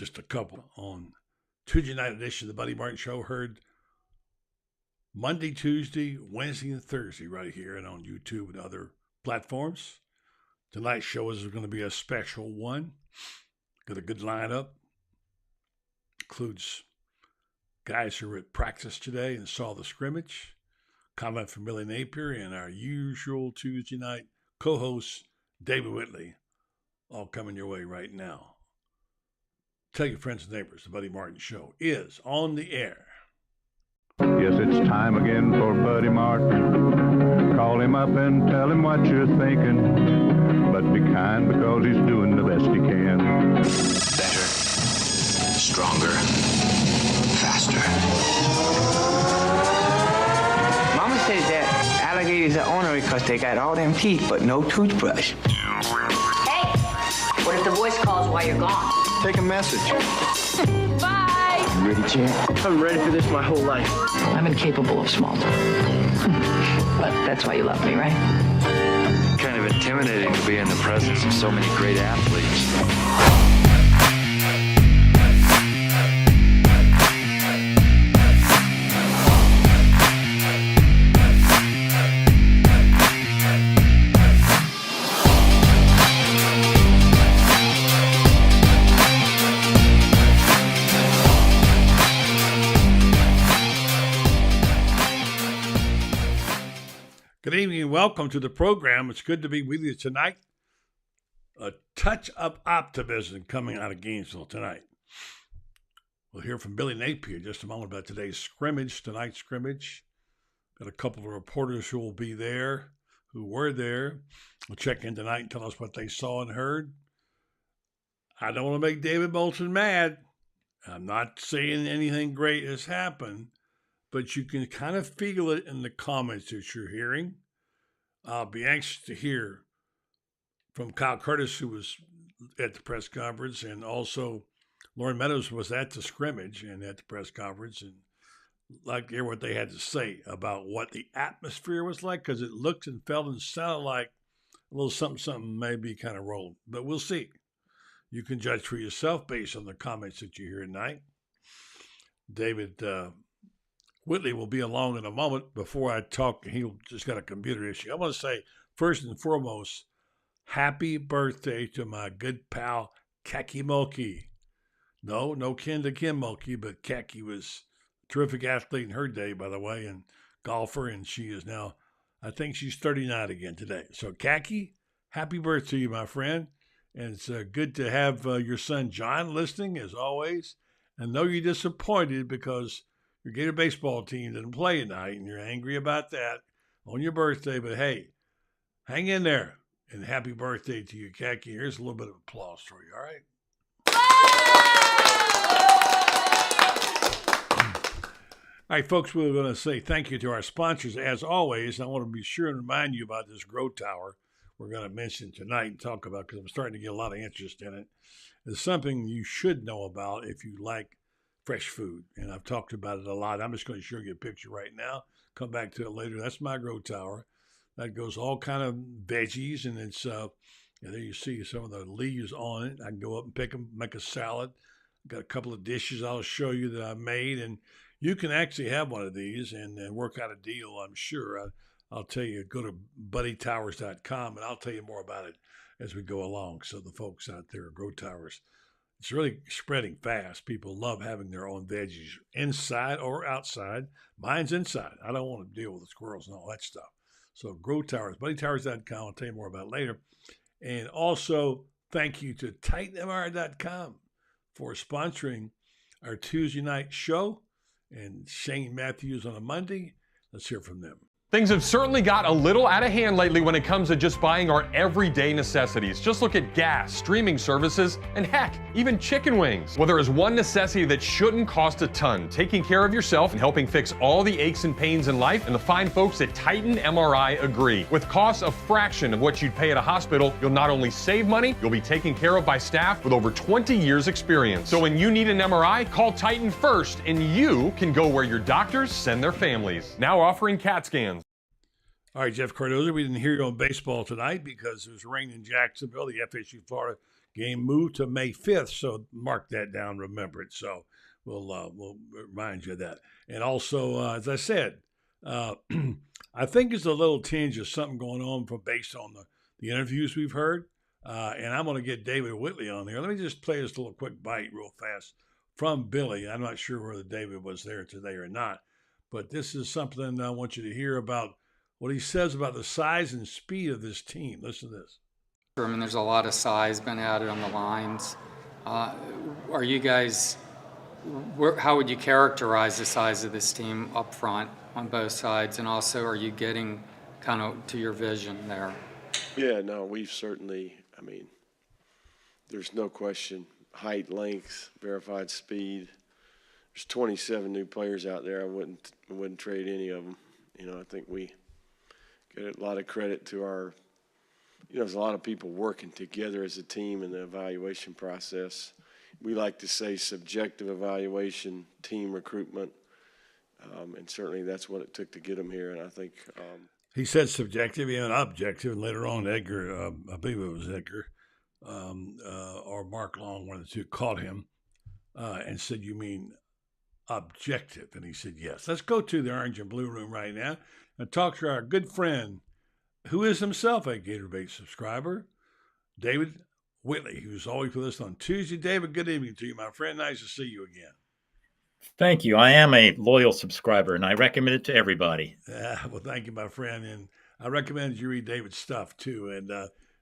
just a couple on Tuesday night edition of the Buddy Martin Show, heard Monday, Tuesday, Wednesday, and Thursday right here and on YouTube and other platforms. Tonight's show is going to be a special one. Got a good lineup. Includes guys who were at practice today and saw the scrimmage. Comment from Billy Napier and our usual Tuesday night co-host, David Whitley, all coming your way right now. Tell your friends and neighbors, the Buddy Martin Show is on the air. Yes, it's time again for Buddy Martin. Call him up and tell him what you're thinking. But be kind because he's doing the best he can. Better, stronger, faster. Mama says that alligators are ornery because they got all them teeth but no toothbrush. Hey, what if the voice calls while you're gone? Take a message. Bye. You ready, champ? I'm ready for this my whole life. I'm incapable of small talk. But that's why you love me, right? Kind of intimidating to be in the presence of so many great athletes. Good evening and welcome to the program. It's good to be with you tonight. A touch of optimism coming out of Gainesville tonight. We'll hear from Billy Napier in just a moment about today's scrimmage, tonight's scrimmage. Got a couple of reporters who will be there, who were there. We'll check in tonight and tell us what they saw and heard. I don't want to make David Bolton mad. I'm not saying anything great has happened, but you can kind of feel it in the comments that you're hearing. I'll be anxious to hear from Kyle Curtis, who was at the press conference, and also Lauren Meadows was at the scrimmage and at the press conference, and like to hear what they had to say about what the atmosphere was like, because it looked and felt and sounded like a little something may be kind of rolling. But we'll see. You can judge for yourself based on the comments that you hear tonight. David Whitley will be along in a moment. Before I talk, he just got a computer issue. I want to say, first and foremost, happy birthday to my good pal, Kaki Mulkey. No kin to Kim Mulkey, but Kaki was a terrific athlete in her day, by the way, and golfer, and she is now, I think she's 39 again today. So, Kaki, happy birthday to you, my friend. And it's good to have your son, John, listening, as always. And know you're disappointed because your Gator baseball team didn't play tonight, and you're angry about that on your birthday. But hey, hang in there, and happy birthday to you, Kaki. Here's a little bit of applause for you, all right? All right, folks, we're going to say thank you to our sponsors, as always. I want to be sure and remind you about this Grow Tower we're going to mention tonight and talk about, because I'm starting to get a lot of interest in it. It's something you should know about if you like fresh food, and I've talked about it a lot. I'm just going to show you a picture right now. Come back to it later. That's my Grow Tower. That goes all kind of veggies, and it's and there you see some of the leaves on it. I can go up and pick them, make a salad. Got a couple of dishes I'll show you that I made, and you can actually have one of these and work out a deal, I'm sure. I'll tell you, go to buddytowers.com, and I'll tell you more about it as we go along. So the folks out there at Grow Towers, it's really spreading fast. People love having their own veggies inside or outside. Mine's inside. I don't want to deal with the squirrels and all that stuff. So Grow Towers, buddytowers.com. I'll tell you more about it later. And also, thank you to TitanMR.com for sponsoring our Tuesday night show, and Shane Matthews on a Monday. Let's hear from them. Things have certainly got a little out of hand lately when it comes to just buying our everyday necessities. Just look at gas, streaming services, and heck, even chicken wings. Well, there is one necessity that shouldn't cost a ton: taking care of yourself and helping fix all the aches and pains in life. And the fine folks at Titan MRI agree. With costs a fraction of what you'd pay at a hospital, you'll not only save money, you'll be taken care of by staff with over 20 years experience. So when you need an MRI, call Titan first, and you can go where your doctors send their families. Now offering CAT scans. All right, Jeff Cardozo, we didn't hear you on baseball tonight because it was rain in Jacksonville. The FSU Florida game moved to May 5th. So mark that down, remember it. So we'll remind you of that. And also, as I said, I think there's a little tinge of something going on based on the interviews we've heard. And I'm going to get David Whitley on here. Let me just play this little quick bite real fast from Billy. I'm not sure whether David was there today or not, but this is something I want you to hear about what he says about the size and speed of this team. Listen to this. I mean, there's a lot of size been added on the lines. Are you guys, how would you characterize the size of this team up front on both sides? And also, are you getting kind of to your vision there? Yeah, no, we've certainly, I mean, there's no question. Height, length, verified speed. There's 27 new players out there. I wouldn't trade any of them. You know, I think we get a lot of credit to our, you know, there's a lot of people working together as a team in the evaluation process. We like to say subjective evaluation, team recruitment, and certainly that's what it took to get them here. And I think he said subjective and objective, and later on, Edgar, I believe it was Edgar, or Mark Long, one of the two, caught him and said, "You mean objective?" And he said, "Yes." Let's go to the Orange and Blue Room right now and talk to our good friend, who is himself a Gator Bait subscriber, David Whitley, who's always with us on Tuesday. David, good evening to you, my friend. Nice to see you again. Thank you. I am a loyal subscriber, and I recommend it to everybody. Well, thank you, my friend. And I recommend you read David's stuff, too. And,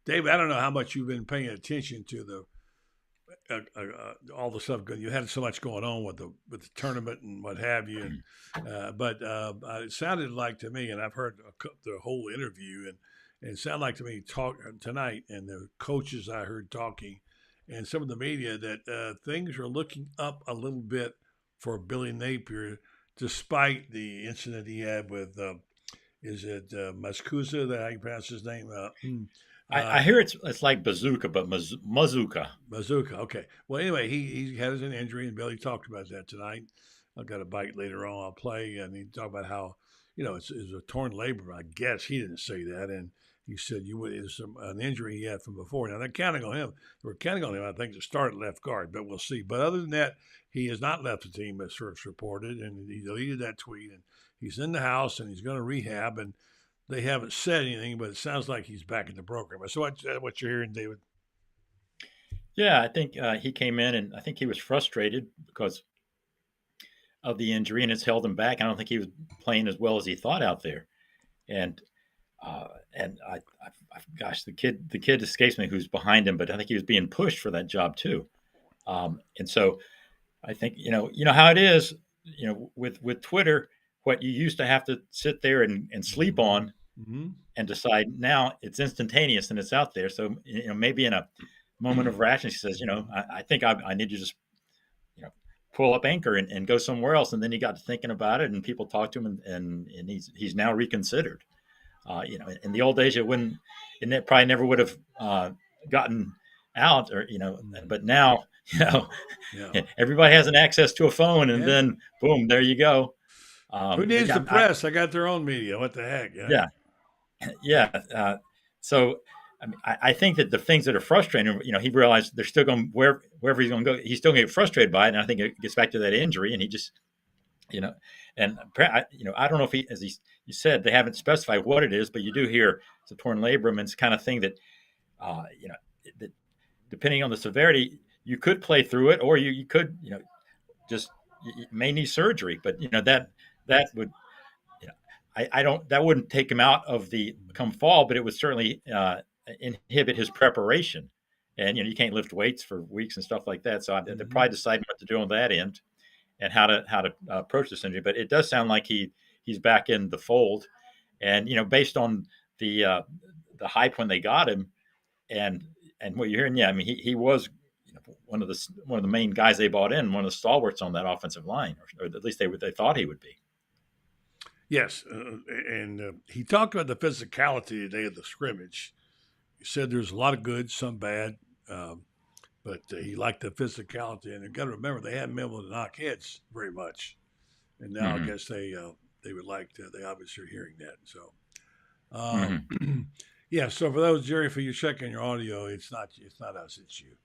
David, I don't know how much you've been paying attention to the all the stuff. You had so much going on with the tournament and what have you. But it sounded like to me, and I've heard the whole interview, and it sounded like to me tonight, and the coaches I heard talking, and some of the media, that things are looking up a little bit for Billy Napier, despite the incident he had with, is it Mascusa, that how you pronounce his name? I hear it's like bazooka, but Mazuka. Mazuka, okay. Well, anyway, he had an injury, and Billy talked about that tonight. I've got a bite later on. I'll play, and he talked about how, you know, it's a torn labrum. I guess he didn't say that, and he said it's an injury he had from before. Now, they're counting on him. We're counting on him, I think, to start at left guard, but we'll see. But other than that, he has not left the team, as first reported, and he deleted that tweet, and he's in the house, and he's going to rehab, and they haven't said anything, but it sounds like he's back in the program. So what you're hearing, David? Yeah, I think he came in, and I think he was frustrated because of the injury, and it's held him back. I don't think he was playing as well as he thought out there. And gosh, the kid escapes me who's behind him, but I think he was being pushed for that job too. And so I think, you know how it is, you know, with Twitter, what you used to have to sit there and sleep on and decide, now it's instantaneous and it's out there. So, you know, maybe in a moment of rashness, he says, you know, I think I need to just, you know, pull up anchor and go somewhere else. And then he got to thinking about it, and people talked to him, and he's now reconsidered. You know, in the old days, it probably never would have gotten out, or, you know, but now, you know, everybody has an access to a phone, and then boom, there you go. Who needs the press? I got their own media. What the heck? Yeah. So, I mean, I think that the things that are frustrating, you know, he realized they're still going wherever he's going to go. He's still going to get frustrated by it, and I think it gets back to that injury, and he just, you know, and you know, I don't know if as you said, they haven't specified what it is, but you do hear it's a torn labrum, and it's the kind of thing that, you know, that depending on the severity, you could play through it, or you could, you know, just you may need surgery. But, you know, that would, you know, that wouldn't take him out of the come fall, but it would certainly inhibit his preparation. And, you know, you can't lift weights for weeks and stuff like that. So they're probably deciding what to do on that end and how to approach this injury. But it does sound like he's back in the fold. And, you know, based on the hype when they got him and what you're hearing, yeah, I mean, he was, you know, one of the main guys they bought in, one of the stalwarts on that offensive line, or at least they thought he would be. Yes, and he talked about the physicality today of the scrimmage. He said there's a lot of good, some bad, but he liked the physicality. And you've got to remember, they haven't been able to knock heads very much, and now I guess they would like to. They obviously are hearing that. So, Yeah. So for those, Jerry, for you checking your audio, it's not us, it's you.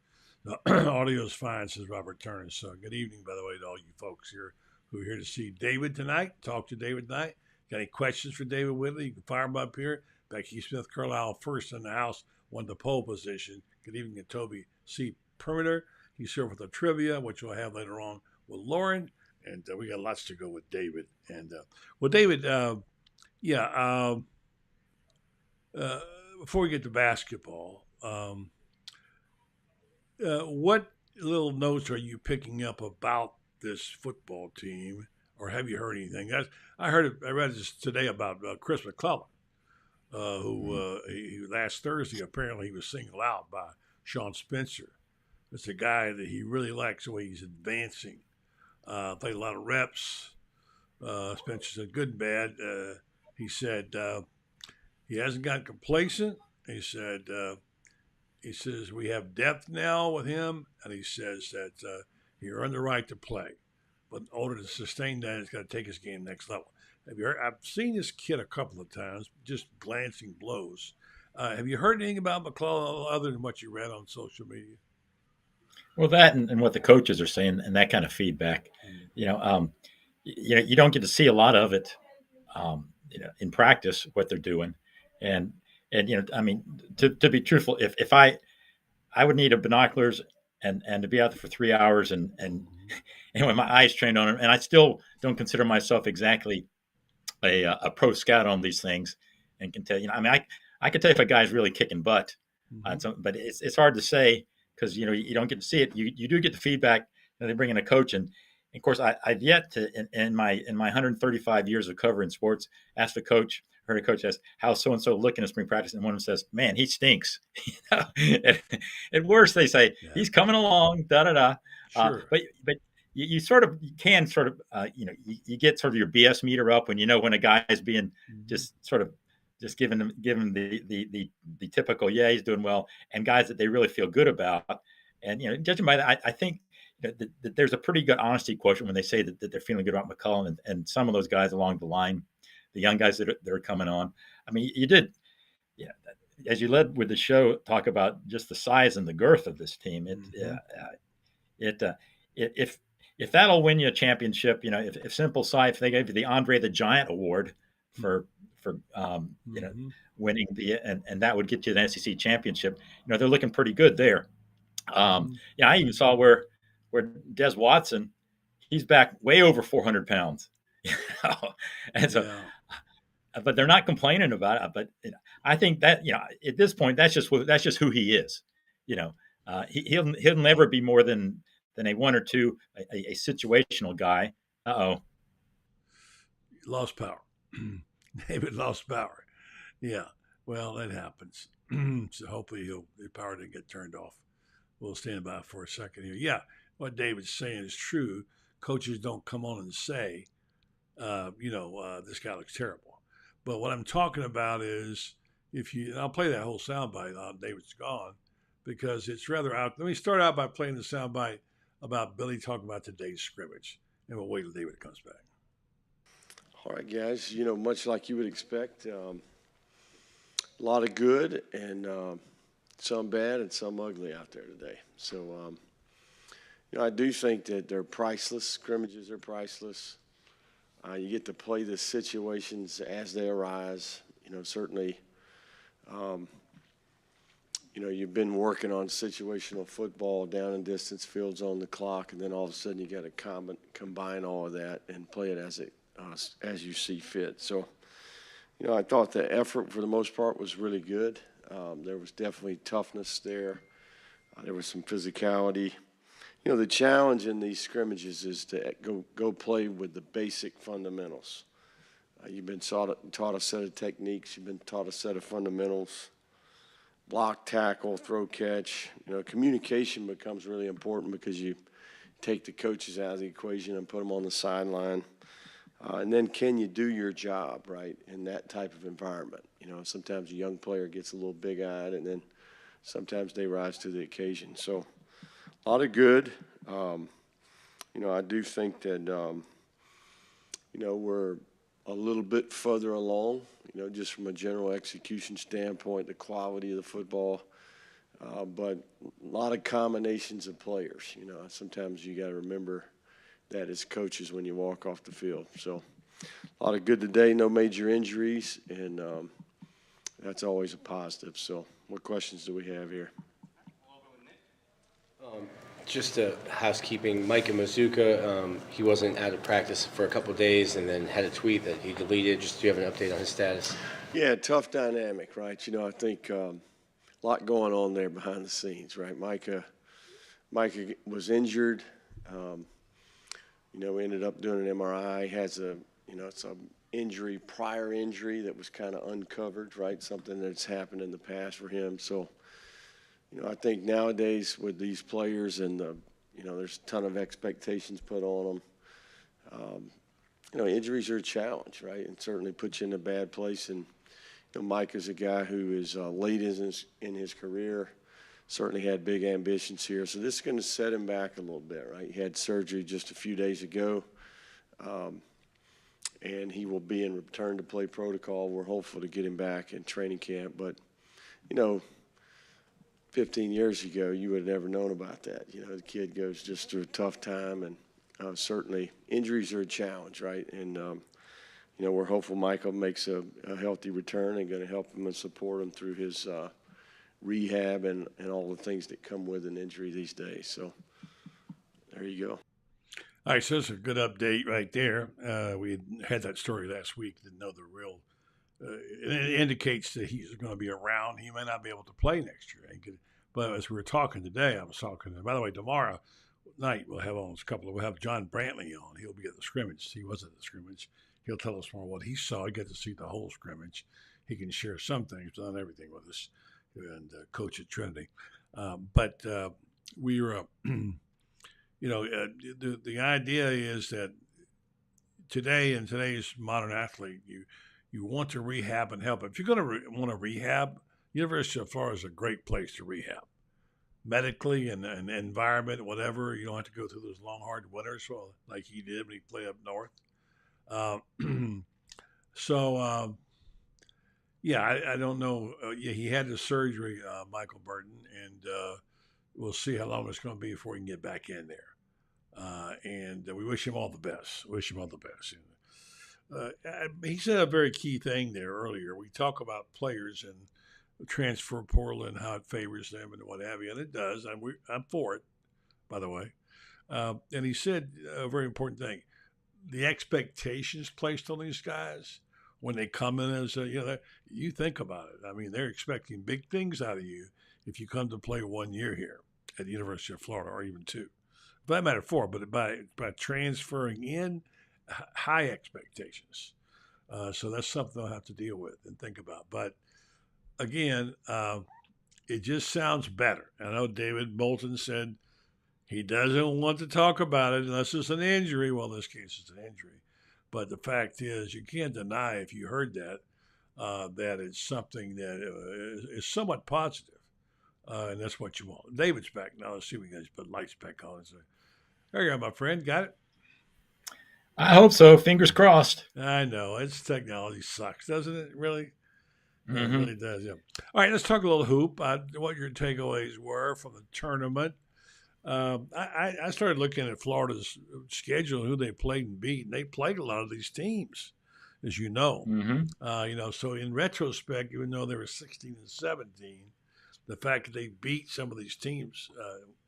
The audio is fine, says Robert Turner. So good evening, by the way, to all you folks here who are here to see David tonight. Talk to David tonight. Got any questions for David Whitley? You can fire them up here. Becky Smith Carlisle first in the house, won the pole position. Good evening to Toby C. Perimeter. He's here with the trivia, which we'll have later on with Lauren. And we got lots to go with David. And well, David, yeah. Before we get to basketball, what little notes are you picking up about this football team, or have you heard anything? I read this today about Chris McClellan, who last Thursday apparently he was singled out by Sean Spencer. It's a guy that he really likes the way he's advancing. Played a lot of reps. Spencer said good and bad. He said he hasn't gotten complacent. He says we have depth now with him, and he says that he earned the right to play, but in order to sustain that, he's got to take his game next level. I've seen this kid a couple of times, just glancing blows. Have you heard anything about McClellan other than what you read on social media? Well, that and what the coaches are saying, and that kind of feedback, you don't get to see a lot of it, in practice, what they're doing, and I mean, to be truthful, if I would need a binoculars and to be out there for 3 hours and with my eyes trained on them, and I still don't consider myself exactly a pro scout on these things, and can tell I mean, I can tell if a guy's really kicking butt, but it's hard to say because you don't get to see it. You do get the feedback. They bring in a coach, and of course I've yet to in my 135 years of covering sports ask a coach. Heard a coach ask, how's so-and-so looking at spring practice? And one of them says, man, he stinks. At worst, they say, he's coming along, da-da-da. Sure. But you can you get sort of your BS meter up when when a guy is being just giving the typical, yeah, he's doing well, and guys that they really feel good about. And, judging by that, I think that there's a pretty good honesty quotient when they say that they're feeling good about McCullough and some of those guys along the line, the young guys that are coming on. I mean, you did, as you led with the show, talk about just the size and the girth of this team. If that'll win you a championship, if Simple Si, if they gave you the Andre the Giant Award for winning and that would get you the SEC championship, they're looking pretty good there. I even saw where Des Watson, he's back way over 400 pounds. And so, but they're not complaining about it. But I think that at this point, that's just who he is. He'll never be more than a one or two, a situational guy. Lost power. David lost power. Yeah. Well, that happens. So hopefully the power didn't get turned off. We'll stand by for a second here. Yeah, what David's saying is true. Coaches don't come on and say, this guy looks terrible. But what I'm talking about is I'll play that whole soundbite on David's gone because it's rather out. Let me start out by playing the soundbite about Billy talking about today's scrimmage, and we'll wait till David comes back. All right, guys, much like you would expect, a lot of good and some bad and some ugly out there today. So, I do think that they're priceless. Scrimmages are priceless. You get to play the situations as they arise. Certainly, you've been working on situational football, down and distance, fields on the clock, and then all of a sudden you got to combine all of that and play it as you see fit. So, I thought the effort for the most part was really good. There was definitely toughness there. There was some physicality. The challenge in these scrimmages is to go play with the basic fundamentals. You've been taught a set of techniques. You've been taught a set of fundamentals. Block, tackle, throw, catch. Communication becomes really important because you take the coaches out of the equation and put them on the sideline. And then can you do your job, right, in that type of environment? Sometimes a young player gets a little big-eyed, and then sometimes they rise to the occasion. So a lot of good. I do think that, we're a little bit further along, just from a general execution standpoint, the quality of the football. But a lot of combinations of players. Sometimes you got to remember that as coaches when you walk off the field. So a lot of good today, no major injuries, and that's always a positive. So what questions do we have here? Just a housekeeping. Micah Mazuka, he wasn't out of practice for a couple of days and then had a tweet that he deleted. Just do you have an update on his status? Yeah, tough dynamic, right? I think a lot going on there behind the scenes, right? Micah was injured. We ended up doing an MRI. He has it's a prior injury that was kind of uncovered, right? Something that's happened in the past for him. So, I think nowadays with these players and there's a ton of expectations put on them. Injuries are a challenge, right? And certainly put you in a bad place. And Mike is a guy who is late in his career, certainly had big ambitions here. So this is going to set him back a little bit, right? He had surgery just a few days ago, and he will be in return to play protocol. We're hopeful to get him back in training camp. But, 15 years ago, you would have never known about that. The kid goes just through a tough time, and certainly injuries are a challenge, right? And, we're hopeful Michael makes a healthy return and going to help him and support him through his rehab and all the things that come with an injury these days. So there you go. All right, so that's a good update right there. We had that story last week, didn't know the real it indicates that he's going to be around. He may not be able to play next year. But as we were talking today, I was talking. By the way, tomorrow night we'll have John Brantley on. He'll be at the scrimmage. He was at the scrimmage. He'll tell us more what he saw. He got to see the whole scrimmage. He can share some things, not everything with us, and coach at Trinity. But we were, the idea is that today in today's modern athlete, you want to rehab and help. If you're going to want to rehab, University of Florida is a great place to rehab. Medically and environment, whatever. You don't have to go through those long, hard winters like he did when he played up north. I don't know. He had the surgery, Michael Burton, and we'll see how long it's going to be before he can get back in there. And we wish him all the best. He said a very key thing there earlier. We talk about players and transfer portal and how it favors them and what have you, and it does. I'm for it, by the way. And he said a very important thing: the expectations placed on these guys when they come in as you think about it. I mean, they're expecting big things out of you if you come to play 1 year here at the University of Florida, or even 2. For that matter, 4. But by transferring in, high expectations. So that's something they'll have to deal with and think about. But again, it just sounds better. I know David Bolton said he doesn't want to talk about it unless it's an injury. Well, in this case, it's an injury. But the fact is, you can't deny, if you heard that, that it's something that is somewhat positive. And that's what you want. David's back now. Let's see if we can put lights back on. So, there you go, my friend. Got it? I hope so. Fingers crossed. I know. It's technology sucks, doesn't it? Really? Mm-hmm. It really does, yeah. All right, let's talk a little hoop. What your takeaways were from the tournament. I started looking at Florida's schedule and who they played and beat, and they played a lot of these teams, as you know. Mm-hmm. So in retrospect, even though they were 16 and 17, the fact that they beat some of these teams,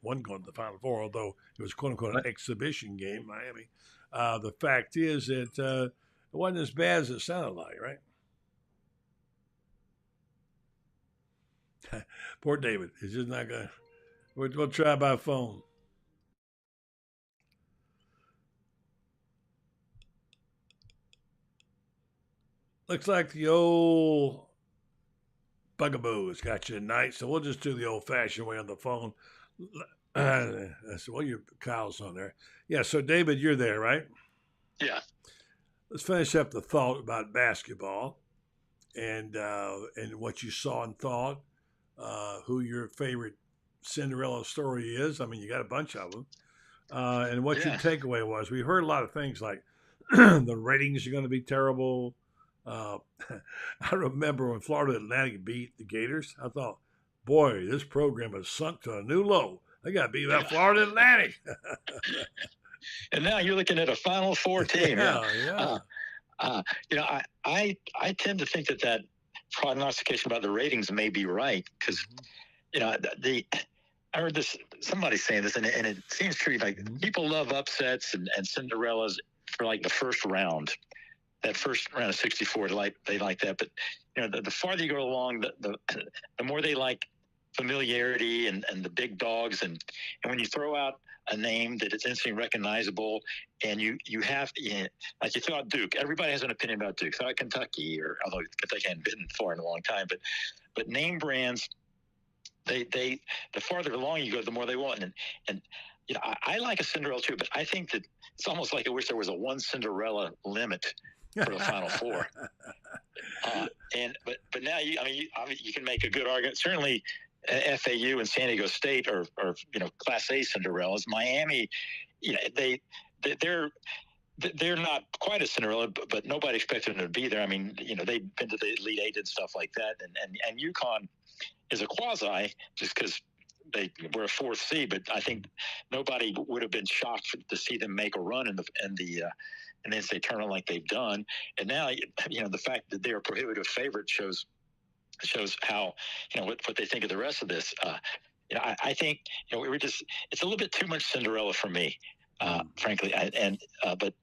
one going to the Final Four, although it was quote-unquote an exhibition game, Miami. The fact is that it wasn't as bad as it sounded like, right? Poor David. He's just not going to. We'll try by phone. Looks like the old bugaboo has got you tonight, so we'll just do the old-fashioned way on the phone. Kyle's on there. Yeah, so David, you're there, right? Yeah. Let's finish up the thought about basketball and what you saw and thought, who your favorite Cinderella story is. I mean, you got a bunch of them. And what your takeaway was. We heard a lot of things like The ratings are going to be terrible. I remember when Florida Atlantic beat the Gators. I thought, boy, this program has sunk to a new low. They got beat by Florida Atlantic. And now you're looking at a Final Four team. Yeah. I tend to think that prognostication about the ratings may be right because, I heard somebody saying this, and it seems true. Like people love upsets and Cinderellas for like the first round, that first round of 64. They like that, but the farther you go along, the more they like familiarity and the big dogs, and when you throw out a name that is instantly recognizable, and you have like you throw out Duke. Everybody has an opinion about Duke. Throw out Kentucky, or although Kentucky hadn't been far in a long time, but name brands. The farther along you go, the more they want. And I like a Cinderella too, but I think that it's almost like I wish there was a one Cinderella limit for the Final Four. But now you can make a good argument. Certainly, FAU and San Diego State are Class A Cinderellas. Miami, they're not quite a Cinderella, but nobody expected them to be there. I mean, they've been to the Elite Eight and stuff like that, and UConn is a quasi just because they were a fourth seed, but I think nobody would have been shocked to see them make a run in the NCAA tournament like they've done. And now, the fact that they're a prohibitive favorite shows how what they think of the rest of this. I think it's a little bit too much Cinderella for me, frankly. But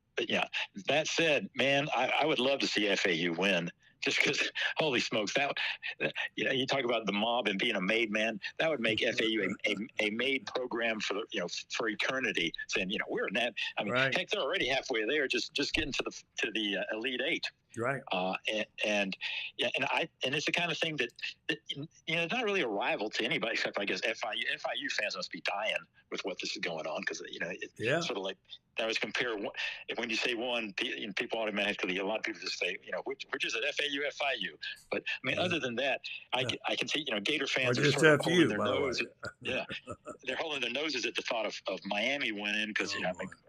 that said, man, I would love to see FAU win. Just because, holy smokes, you talk about the mob and being a made man, that would make FAU a made program for eternity. Saying, we're in that. I mean, heck, they're already halfway there, just getting to the Elite Eight. Right. And it's the kind of thing that it's not really a rival to anybody except I guess FIU. FIU fans must be dying with what this is going on because it's sort of like that was compare when you say one, people automatically, a lot of people just say which is it, FIU. But I mean, other than that, I can see Gator fans are sort of holding their nose. Yeah, they're holding their noses at the thought of Miami winning because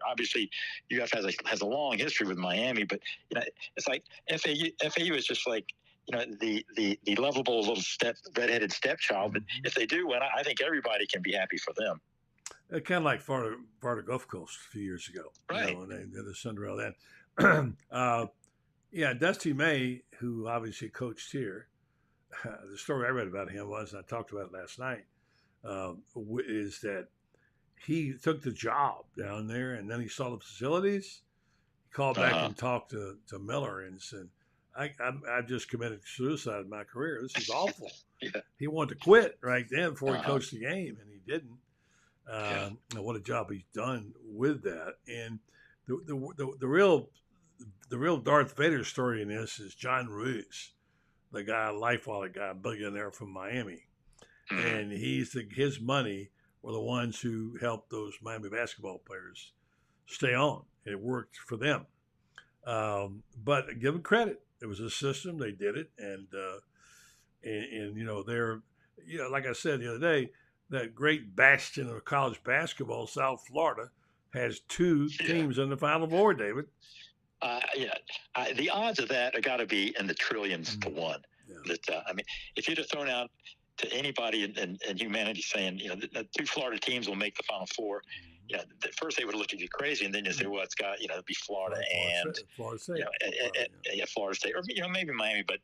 obviously UF has a long history with Miami, but it's like FAU is just like the lovable little redheaded stepchild. But if they do win, I think everybody can be happy for them. Kind of like Florida Gulf Coast a few years ago, right? And they're the Cinderella then. Dusty May, who obviously coached here. The story I read about him was, and I talked about it last night, is that he took the job down there, and then he saw the facilities. He called back and talked to Miller and said, I just committed suicide in my career. This is awful. He wanted to quit right then before he coached the game, and he didn't. What a job he's done with that. And the real Darth Vader story in this is John Ruiz, the guy, life wallet guy, billionaire from Miami. And his money were the ones who helped those Miami basketball players stay on. It worked for them. But give them credit. It was a system. They did it. And they're, like I said the other day, that great bastion of college basketball, South Florida, has two teams in the Final Four, David. The odds of that have got to be in the trillions to one. Yeah. If you'd have thrown out to anybody in humanity saying, the two Florida teams will make the Final Four, at first they would look at you crazy, and then you say, well, it's got, it'd be Florida and Florida State. Florida State, or maybe Miami, but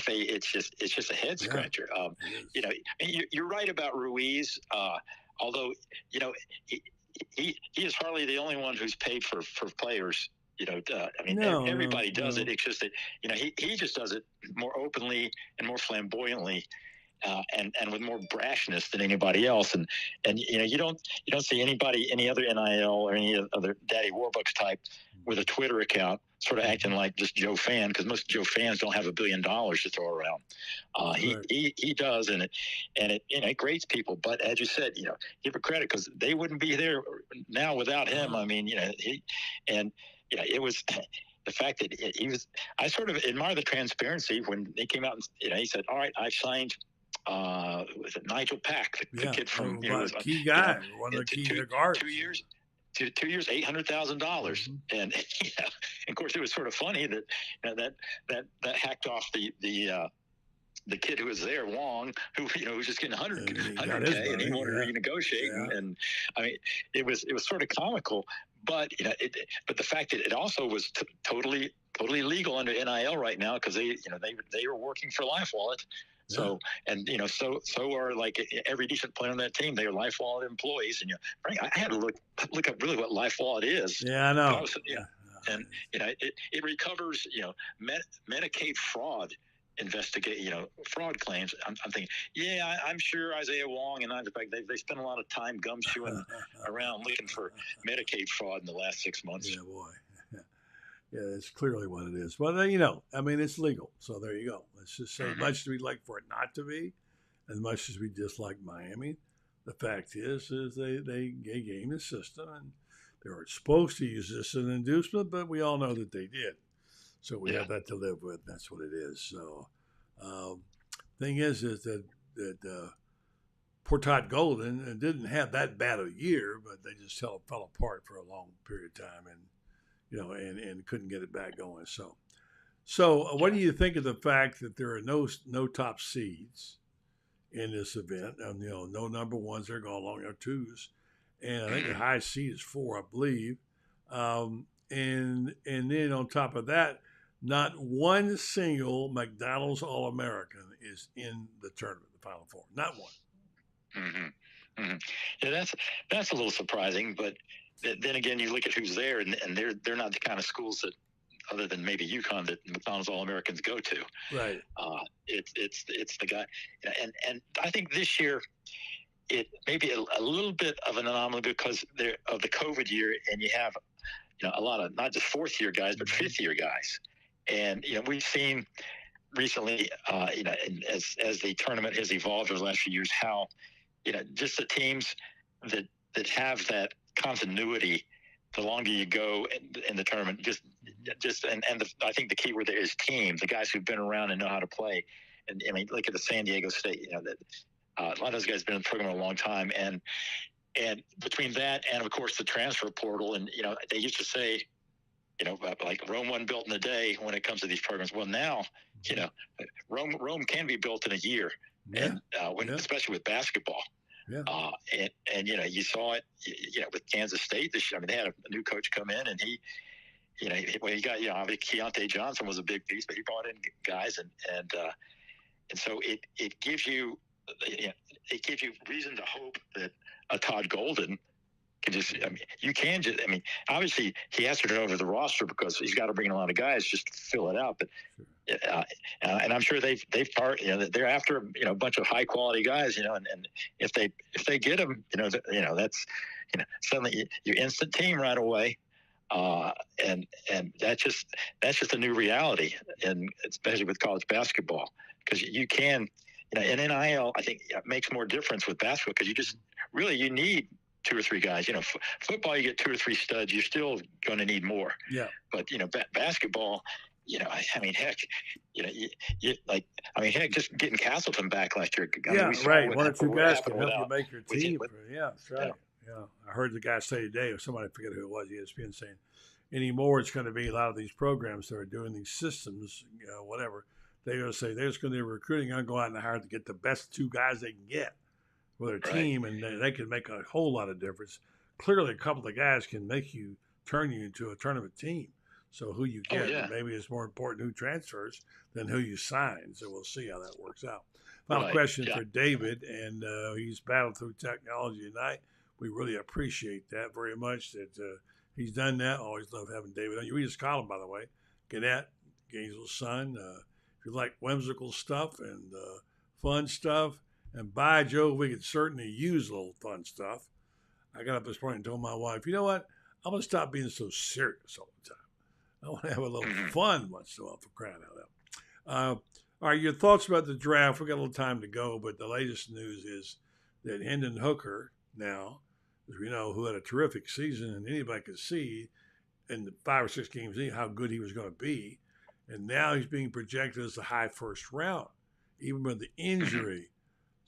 FA, it's just a head scratcher. You're right about Ruiz, although he is hardly the only one who's paid for players. Everybody does it. It's just that he just does it more openly and more flamboyantly. And with more brashness than anybody else, and you don't see any other NIL or any other Daddy Warbucks type with a Twitter account sort of acting like just Joe fan, because most Joe fans don't have $1 billion to throw around. He does, and it grates people. But as you said, give it credit because they wouldn't be there now without him. I mean, it was. The fact that he was, I sort of admire the transparency when they came out and he said, "All right, I signed." Was it Nigel Pack, the kid from key guy, one of the key guards. 2 years, $800,000, and of course it was sort of funny that that hacked off the kid who was there, Wong, who was just getting 100K, and he wanted to renegotiate, and I mean it was sort of comical, but but the fact that it also was totally legal under NIL right now, because they were working for LifeWallet. So so are like every decent player on that team. They are LifeWallet employees, and Frank, I had to look up really what LifeWallet is. Yeah, I know. And it recovers Medicaid fraud fraud claims. I'm thinking, I'm sure Isaiah Wong and they spent a lot of time gumshoeing around looking for Medicaid fraud in the last 6 months. Yeah, boy. Yeah, it's clearly what it is. Well, I mean, it's legal. So there you go. Let's just say, much as we'd like for it not to be, as much as we dislike Miami, the fact is they game the system, and they were supposed to use this as an inducement, but we all know that they did. So we have that to live with. That's what it is. So, thing is that poor Todd Golden didn't have that bad a year, but they just fell apart for a long period of time, and couldn't get it back going. So what do you think of the fact that there are no top seeds in this event? No number ones. They're going along. There are twos, and I think the highest seed is 4, I believe. And then on top of that, not one single McDonald's All-American is in the tournament, the Final Four. Not one. Yeah, that's a little surprising, but then again, you look at who's there, and they're not the kind of schools that, other than maybe UConn, that McDonald's All-Americans go to. Right. It's the guy, and I think this year it may be a little bit of an anomaly because of the COVID year, and you have a lot of not just fourth-year guys, but fifth-year guys. And we've seen recently, as the tournament has evolved over the last few years, how just the teams that have that continuity, the longer you go in the tournament, I think the key word there is team. The guys who've been around and know how to play. And I mean, look at the San Diego State. A lot of those guys have been in the program a long time, and between that and of course the transfer portal, and they used to say, like Rome wasn't built in a day when it comes to these programs. Well, now, Rome can be built in a year, and especially with basketball. Yeah. And you saw it, with Kansas State this year. I mean, they had a new coach come in, and he got, obviously Keontae Johnson was a big piece, but he brought in guys, and so it gives you reason to hope that a Todd Golden can obviously he has to turn over the roster because he's got to bring in a lot of guys just to fill it out. But and I'm sure they've they're after a bunch of high quality guys, and if they get them, that's suddenly your instant team right away. And that's just a new reality, and especially with college basketball, because you can, in NIL, I think it makes more difference with basketball because you need 2 or 3 guys. Football, you get 2 or 3 studs. You're still going to need more. Yeah. But basketball, I mean, heck, just getting Castleton back last year. Right. 1 or 2 guys can help you make your team. That's right. Yeah. I heard the guy say today, or somebody, I forget who it was, ESPN, saying anymore it's going to be a lot of these programs that are doing these systems, whatever. They're going to say they're just going to do recruiting and go out and hire to get the best 2 guys they can get with their team, and they can make a whole lot of difference. Clearly, a couple of guys can turn you into a tournament team. So who you get, maybe it's more important who transfers than who you sign. So we'll see how that works out. Final question for David, and he's battled through technology tonight. We really appreciate that very much that he's done that. Always love having David on. You just call him, by the way, Gannett, Gainesville's son. If you like whimsical stuff and fun stuff, and by Jove, we could certainly use a little fun stuff. I got up this morning and told my wife, you know what? I'm going to stop being so serious all the time. I want to have a little fun once in a while, for crying out loud. All right, your thoughts about the draft. We've got a little time to go, but the latest news is that Hendon Hooker now, as we know, who had a terrific season, and anybody could see in the 5 or 6 games how good he was going to be. And now he's being projected as a high first round, even with the injury.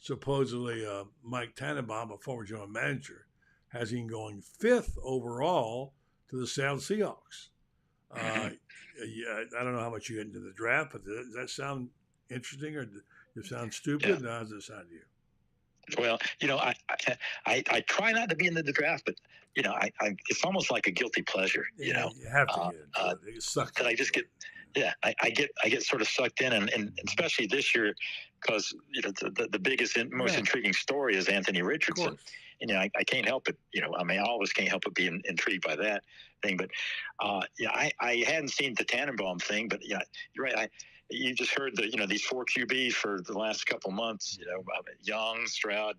Supposedly, Mike Tannenbaum, a former general manager, has him going 5th overall to the Seattle Seahawks. Yeah, I don't know how much you get into the draft, but does that sound interesting or does it sound stupid? Yeah. How does it sound to you? Well, I try not to be into the draft, but it's almost like a guilty pleasure. You have to get into it. You suck. That I just get. Yeah, I get sort of sucked in, and especially this year, because the biggest and most intriguing story is Anthony Richardson, and I can't help it. I always can't help but be intrigued by that thing. But I hadn't seen the Tannenbaum thing, but you're right. You just heard these 4 QBs for the last couple months. Young, Stroud,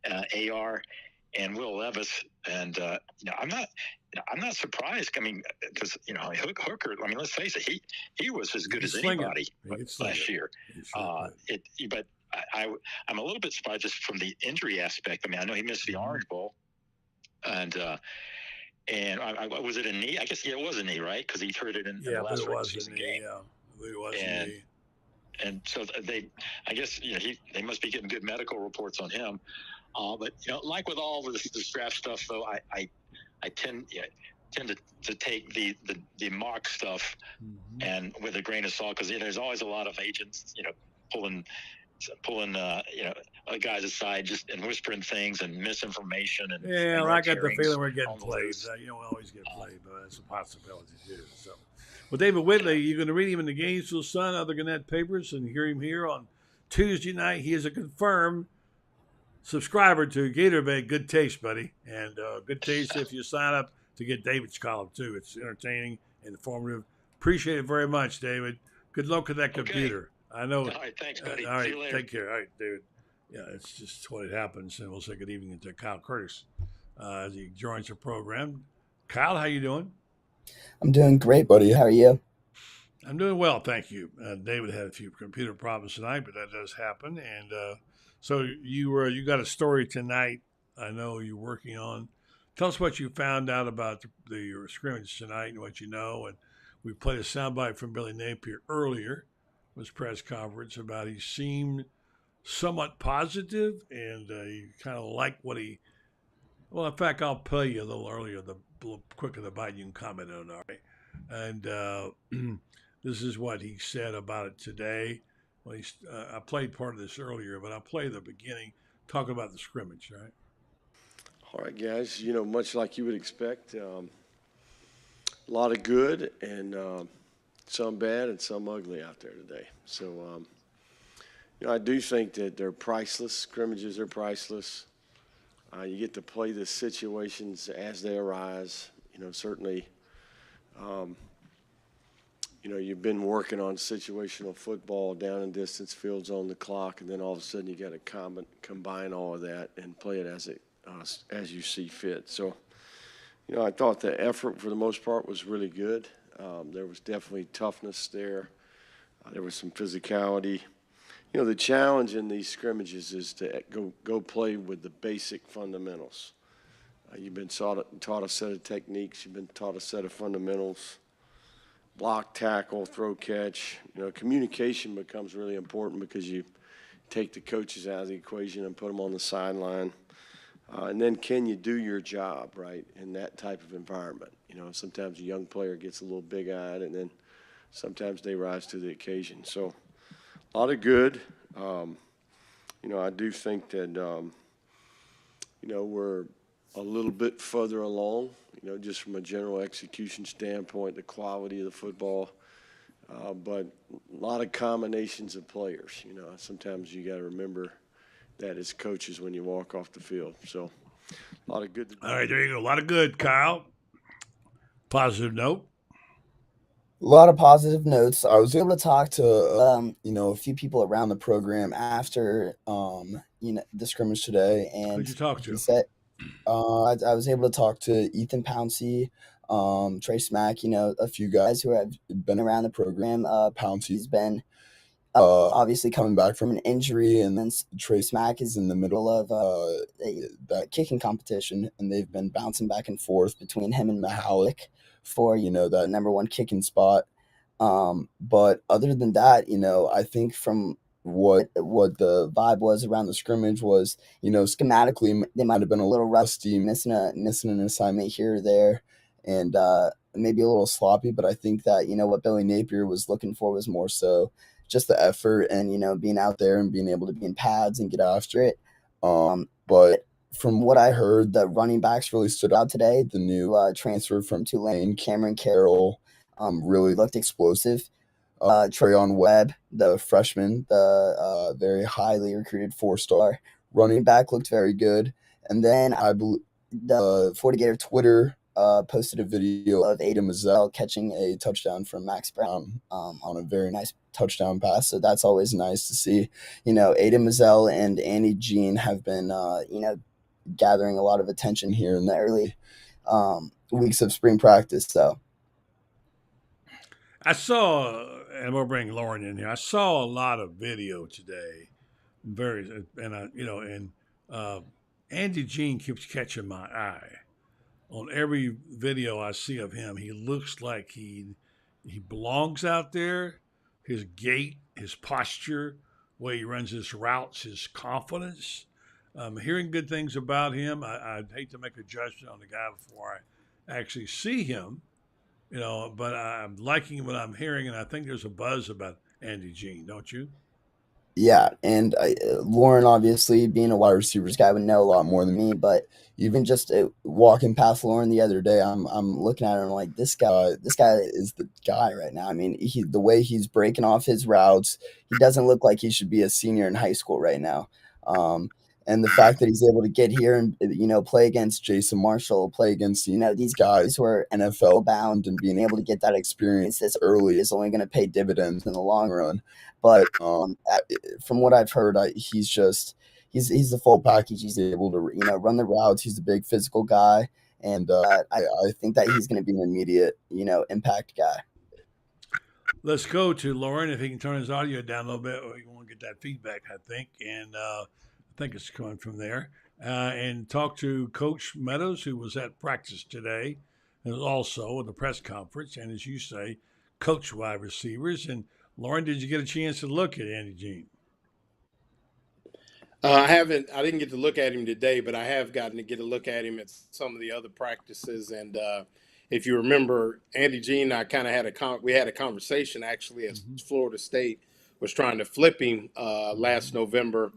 AR, and Will Levis, and I'm not surprised. I mean, because Hooker. I mean, let's face it, he was as good as anybody last year. But I'm a little bit surprised just from the injury aspect. I mean, I know he missed the Orange Bowl, and was it a knee? I guess it was a knee, right? Because he hurt it in the last regular season game. It was a knee. And so I guess they must be getting good medical reports on him. But like with all of this draft stuff, though, I tend to take the mock stuff and with a grain of salt, because there's always a lot of agents pulling guys aside and whispering things and misinformation and I got the feeling we're getting played. We always get played, but that's a possibility too. So. Well, David Whitley, you're going to read him in the Gainesville Sun, other Gannett papers, and hear him here on Tuesday night. He is a confirmed subscriber to Gator Bay. Good taste, buddy. And good taste if you sign up to get David's column, too. It's entertaining and informative. Appreciate it very much, David. Good luck with that computer. I know. All right, thanks, buddy. All right, see you later. Take care. All right, David. Yeah, it's just what it happens. And we'll say good evening to Kyle Curtis as he joins the program. Kyle, how you doing? I'm doing great, buddy. How are you? I'm doing well, thank you. David had a few computer problems tonight, but that does happen. And so you got a story tonight. I know you're working on. Tell us what you found out about the scrimmage tonight and what you know. And we played a soundbite from Billy Napier earlier, his press conference, about he seemed somewhat positive and you kind of like what he. Well, in fact, I'll play you a little earlier, a little quicker the bite. You can comment on it, all right? And this is what he said about it today. Well, I played part of this earlier, but I'll play the beginning, talking about the scrimmage, right? All right, guys. Much like you would expect, a lot of good and some bad and some ugly out there today. So, I do think that they're priceless. Scrimmages are priceless. You get to play the situations as they arise. Certainly, you've been working on situational football, down and distance, fields on the clock, and then all of a sudden you got to combine all of that and play it as you see fit. So, I thought the effort for the most part was really good. There was definitely toughness there. There was some physicality. The challenge in these scrimmages is to go play with the basic fundamentals. You've been taught a set of techniques. You've been taught a set of fundamentals. Block, tackle, throw, catch. Communication becomes really important because you take the coaches out of the equation and put them on the sideline. And then can you do your job, right, in that type of environment? Sometimes a young player gets a little big-eyed, and then sometimes they rise to the occasion. So a lot of good. I do think that, we're a little bit further along, just from a general execution standpoint, the quality of the football. But a lot of combinations of players. Sometimes you got to remember that as coaches when you walk off the field. So a lot of good. All right, there you go. A lot of good, Kyle. Positive note. A lot of positive notes. I was able to talk to, a few people around the program after, the scrimmage today. And who'd you talk to? He said, I was able to talk to Ethan Pouncey, Trey Smack, a few guys who have been around the program. Pouncey's been obviously coming back from an injury, and then Trey Smack is in the middle of the kicking competition, and they've been bouncing back and forth between him and Mahalik for, the number one kicking spot. But other than that, I think from what the vibe was around the scrimmage was, schematically they might have been a little rusty, missing an assignment here or there, and maybe a little sloppy. But I think that what Billy Napier was looking for was more so just the effort and being out there and being able to be in pads and get after it. But from what I heard, the running backs really stood out today. The new transfer from Tulane, Cameron Carroll, really looked explosive. Trayon Webb, the freshman, the very highly recruited 4-star running back, looked very good. And then I believe the 40 Gator Twitter posted a video of Ada Mazzell catching a touchdown from Max Brown on a very nice touchdown pass. So that's always nice to see. Ada Mazzell and Andy Jean have been, gathering a lot of attention here in the early weeks of spring practice. So I saw, and we'll bring Lauren in here. I saw a lot of video today, Andy Jean keeps catching my eye. On every video I see of him, he looks like he belongs out there. His gait, his posture, way he runs his routes, his confidence. Hearing good things about him. I'd hate to make a judgment on the guy before I actually see him. But I'm liking what I'm hearing, and I think there's a buzz about Andy Jean, don't you? Yeah, and Lauren, obviously being a wide receivers guy, would know a lot more than me. But even just walking past Lauren the other day, I'm looking at him like this guy is the guy right now. I mean, the way he's breaking off his routes, he doesn't look like he should be a senior in high school right now. And the fact that he's able to get here and play against Jason Marshall, play against these guys who are NFL bound, and being able to get that experience this early is only going to pay dividends in the long run. But from what I've heard, he's the full package. He's able to run the routes. He's a big physical guy, and I think that he's going to be an immediate impact guy. Let's go to Lauren. If he can turn his audio down a little bit, we want to get that feedback, I think, and I think it's coming from there. And talk to Coach Meadows, who was at practice today, and also at the press conference, and as you say, coach wide receivers. And Lauren, did you get a chance to look at Andy Jean? I didn't get to look at him today, but I have gotten to get a look at him at some of the other practices. And if you remember, Andy Jean and I kind of had a conversation actually as Florida State was trying to flip him last November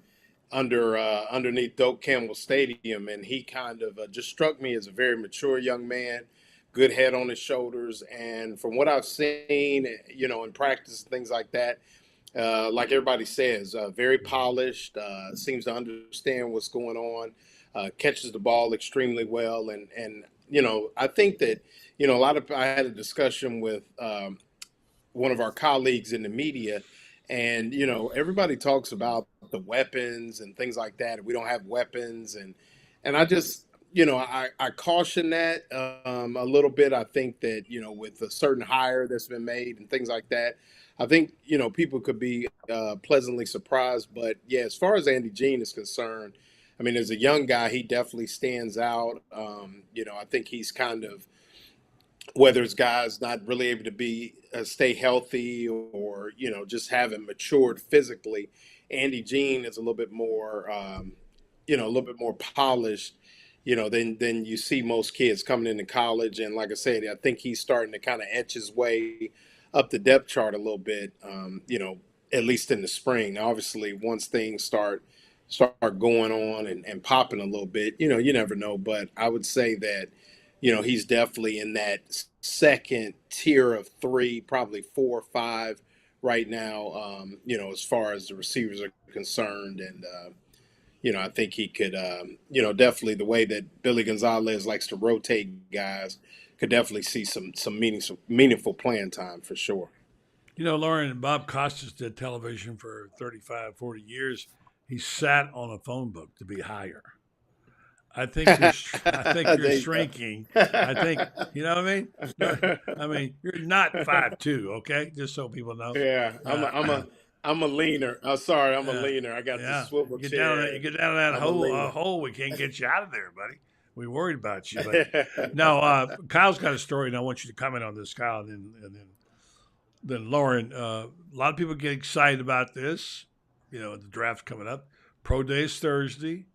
underneath Doak Campbell Stadium, and he kind of just struck me as a very mature young man, good head on his shoulders, and from what I've seen, in practice and things like that, like everybody says, very polished, seems to understand what's going on, catches the ball extremely well, and I think that I had a discussion with one of our colleagues in the media. And, everybody talks about the weapons and things like that. We don't have weapons. And I just, I caution that a little bit. I think that, with a certain hire that's been made and things like that, I think, people could be pleasantly surprised. But, yeah, as far as Andy Jean is concerned, I mean, as a young guy, he definitely stands out. I think he's kind of, whether it's guys not really able to stay healthy or just haven't matured physically, Andy Jean is a little bit more polished than you see most kids coming into college. And like I said, I think he's starting to kind of etch his way up the depth chart a little bit, at least in the spring. Obviously, once things start going on and popping a little bit, you never know. But I would say that he's definitely in that second tier of 3, probably 4 or 5 right now, as far as the receivers are concerned. And, I think he could, definitely the way that Billy Gonzalez likes to rotate guys, could definitely see some meaningful playing time for sure. Lauren, Bob Costas did television for 35, 40 years. He sat on a phone book to be higher. I think you're shrinking. I think, you know what I mean? You're not 5'2", okay? Just so people know. Yeah, I'm a leaner. I'm sorry, I'm a leaner. I got the swivel chair. You get down that hole, we can't get you out of there, buddy. We worried about you. But no, Kyle's got a story, and I want you to comment on this, Kyle, and then Lauren. A lot of people get excited about this. the draft coming up. Pro Day is Thursday.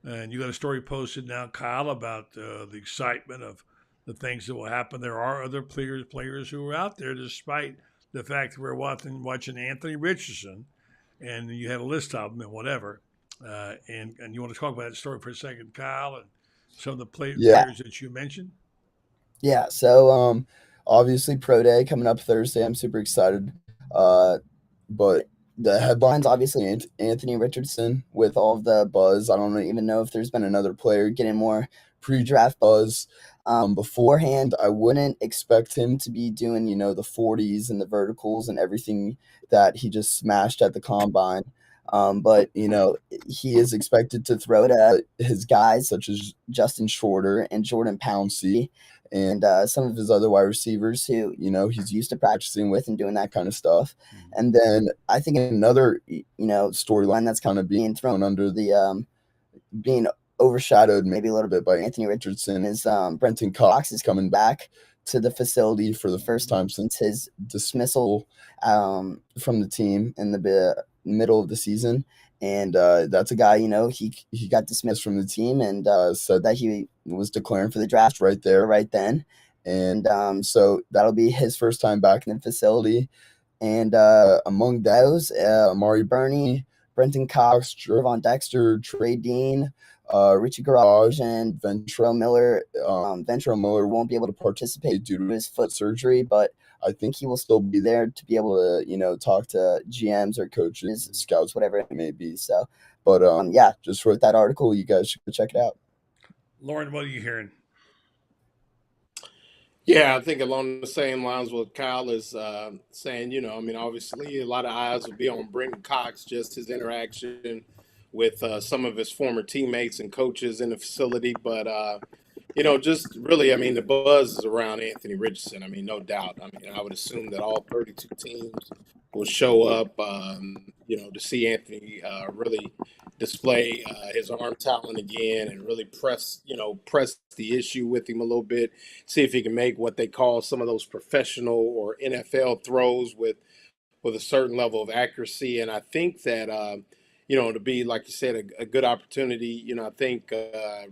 And you got a story posted now, Kyle, about the excitement of the things that will happen. There are other players who are out there, despite the fact that we're watching Anthony Richardson, and you had a list of them and whatever. And you want to talk about that story for a second, Kyle, and some of the players that you mentioned? Yeah. So obviously Pro Day coming up Thursday. I'm super excited. But the headlines, obviously, Anthony Richardson with all of the buzz. I don't even know if there's been another player getting more pre-draft buzz. Beforehand, I wouldn't expect him to be doing, the 40s and the verticals and everything that he just smashed at the combine. But, he is expected to throw it at his guys such as Justin Shorter and Jordan Pouncey and some of his other wide receivers who, he's used to practicing with and doing that kind of stuff. And then I think another, storyline that's kind of being thrown under the being overshadowed maybe a little bit by Anthony Richardson is Brenton Cox is coming back to the facility for the first time since his dismissal from the team in the middle of the season. And that's a guy, he got dismissed from the team and said that he was declaring for the draft right there, right then. And so that'll be his first time back in the facility. And among those, Amari Burney, Brenton Cox, Jervon Dexter, Trey Dean, Richie Garage, and Ventrell Miller. Ventrell Miller won't be able to participate due to his foot surgery, but I think he will still be there to be able to, talk to GMs or coaches, scouts, whatever it may be. So, but yeah, just wrote that article. You guys should check it out. Lauren, what are you hearing? Yeah, I think along the same lines what Kyle is saying, obviously a lot of eyes will be on Brenton Cox, just his interaction with some of his former teammates and coaches in the facility. But, just really, the buzz is around Anthony Richardson. No doubt. I would assume that all 32 teams will show up, to see Anthony really display his arm talent again and really press the issue with him a little bit, see if he can make what they call some of those professional or NFL throws with a certain level of accuracy. And I think that, to be, like you said, a good opportunity, I think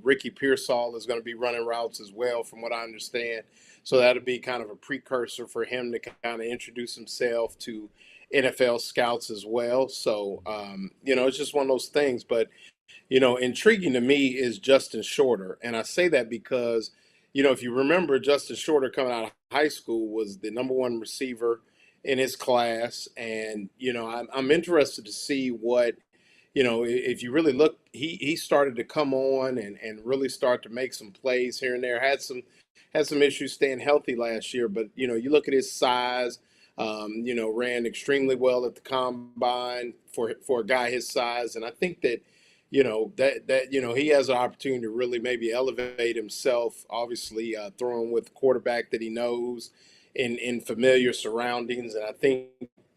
Ricky Pearsall is going to be running routes as well, from what I understand. So that'll be kind of a precursor for him to kind of introduce himself to NFL scouts as well. So, it's just one of those things. But, intriguing to me is Justin Shorter. And I say that because, if you remember, Justin Shorter coming out of high school was the number one receiver in his class. And, I'm interested to see what, if you really look, he started to come on and really start to make some plays here and there. Had some issues staying healthy last year, but you look at his size. Ran extremely well at the combine for a guy his size, and I think that he has an opportunity to really maybe elevate himself. Obviously, throwing with the quarterback that he knows in familiar surroundings, and I think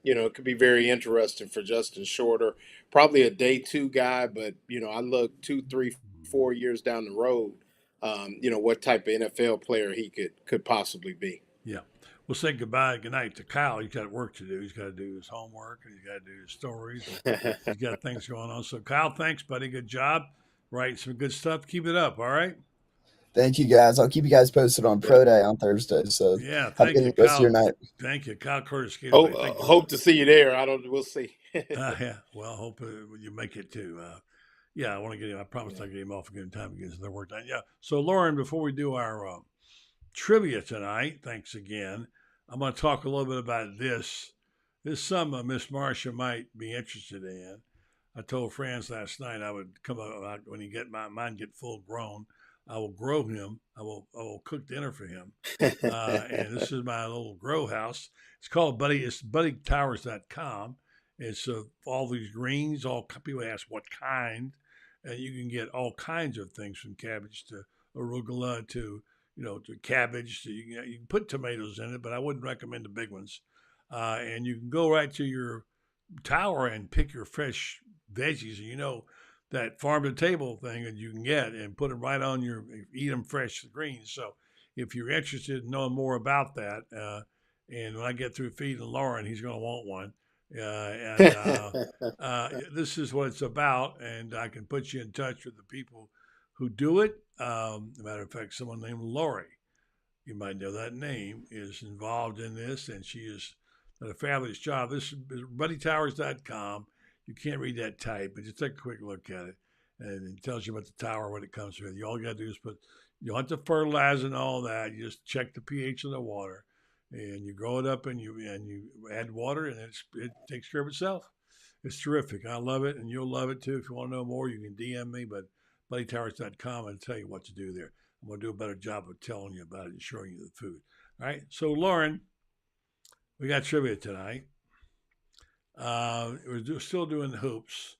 it could be very interesting for Justin Shorter. Probably a day two guy, but I look 2, 3, 4 years down the road. What type of NFL player he could possibly be. Yeah. We'll say good night to Kyle. He's got work to do. He's got to do his homework and he's got to do his stories. He's got things going on. So, Kyle, thanks, buddy. Good job. Writing some good stuff. Keep it up. All right. Thank you, guys. I'll keep you guys posted on Pro Day on Thursday. So, yeah, have a good rest of your night. Thank you, Kyle Curtis. Hope to see you there. We'll see. Yeah. Well, hope you make it too. Yeah, I want to get him. I promised I'd get him off a good time to get their work done. Yeah. So, Lauren, before we do our trivia tonight, thanks again. I'm going to talk a little bit about this. This is something Miss Marcia might be interested in. I told Franz last night I would come out when mine get full grown. I will grow him. I will cook dinner for him. And this is my little grow house. It's called It's buddingtowers.com. It's all these greens. All people ask what kind, and you can get all kinds of things from cabbage to arugula to to cabbage. So you can put tomatoes in it, but I wouldn't recommend the big ones. And you can go right to your tower and pick your fresh veggies. And that farm to table thing that you can get and put them right on eat them fresh, the greens. So if you're interested in knowing more about that, and when I get through feeding Lauren, he's going to want one. This is what it's about, and I can put you in touch with the people who do it. As a matter of fact, someone named Lori, you might know that name, is involved in this, and she is done a fabulous job. This is BuddyTowers.com. You can't read that type, but just take a quick look at it, and it tells you about the tower, what it comes with. All you got to do is you don't have to fertilize and all that. You just check the pH of the water, and you grow it up, and you add water, and it takes care of itself. It's terrific. I love it, and you'll love it too. If you want to know more, you can DM me, but BuddyTowers.com, and tell you what to do there. I'm going to do a better job of telling you about it and showing you the food. All right. So, Lauren, we got trivia tonight. We're still doing the hoops.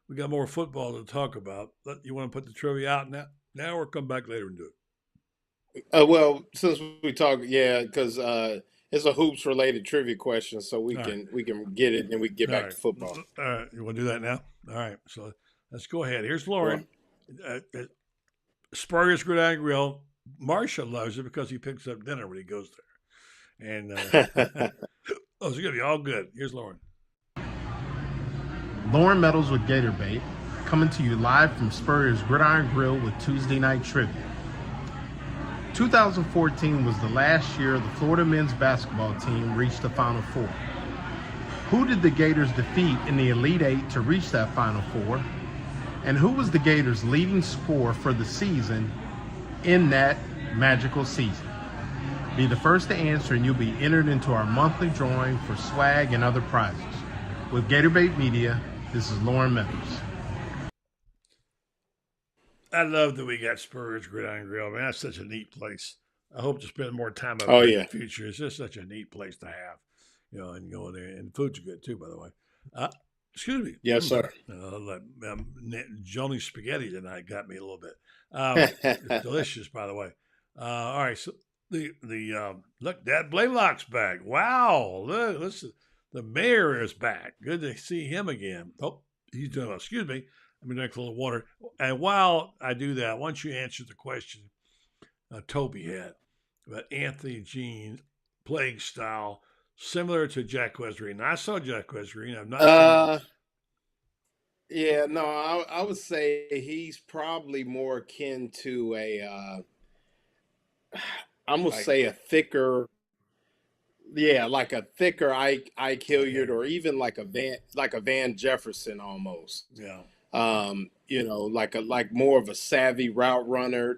We got more football to talk about. You want to put the trivia out now or come back later and do it? Well, since we talk, yeah, because it's a hoops related trivia question, so we can get it and then we can get back to football. All right. You want to do that now? All right. So let's go ahead. Here's Lauren. Spurrier's Gridiron Grill. Marsha loves it because he picks up dinner when he goes there. And it's going to be all good. Here's Lauren. Lauren Meadows with Gator Bait, coming to you live from Spurrier's Gridiron Grill with Tuesday Night Trivia. 2014 was the last year the Florida men's basketball team reached the Final Four. Who did the Gators defeat in the Elite Eight to reach that Final Four? And who was the Gators' leading scorer for the season in that magical season? Be the first to answer and you'll be entered into our monthly drawing for swag and other prizes. With Gator Bait Media, this is Lauren Meadows. I love that we got Spurrier's Gridiron Grill. Man, that's such a neat place. I hope to spend more time up there in the future. It's just such a neat place to have, and go there. And the food's good too, by the way. Excuse me. Yes, sir. Joni spaghetti tonight got me a little bit. It's delicious, by the way. All right, so the look, Dad Blaylock's back. Wow, look, listen, the mayor is back. Good to see him again. Oh, he's doing. Excuse me. Let me drink a little water. And while I do that, once you answer the question Toby had about Anthony Jean playing style similar to Jack Green. I saw Jack Green. I've not. Yeah, no, I would say he's probably more akin to I'm gonna say a thicker, like a thicker Ike Hilliard, or even like a Van Jefferson almost. Yeah. Like more of a savvy route runner,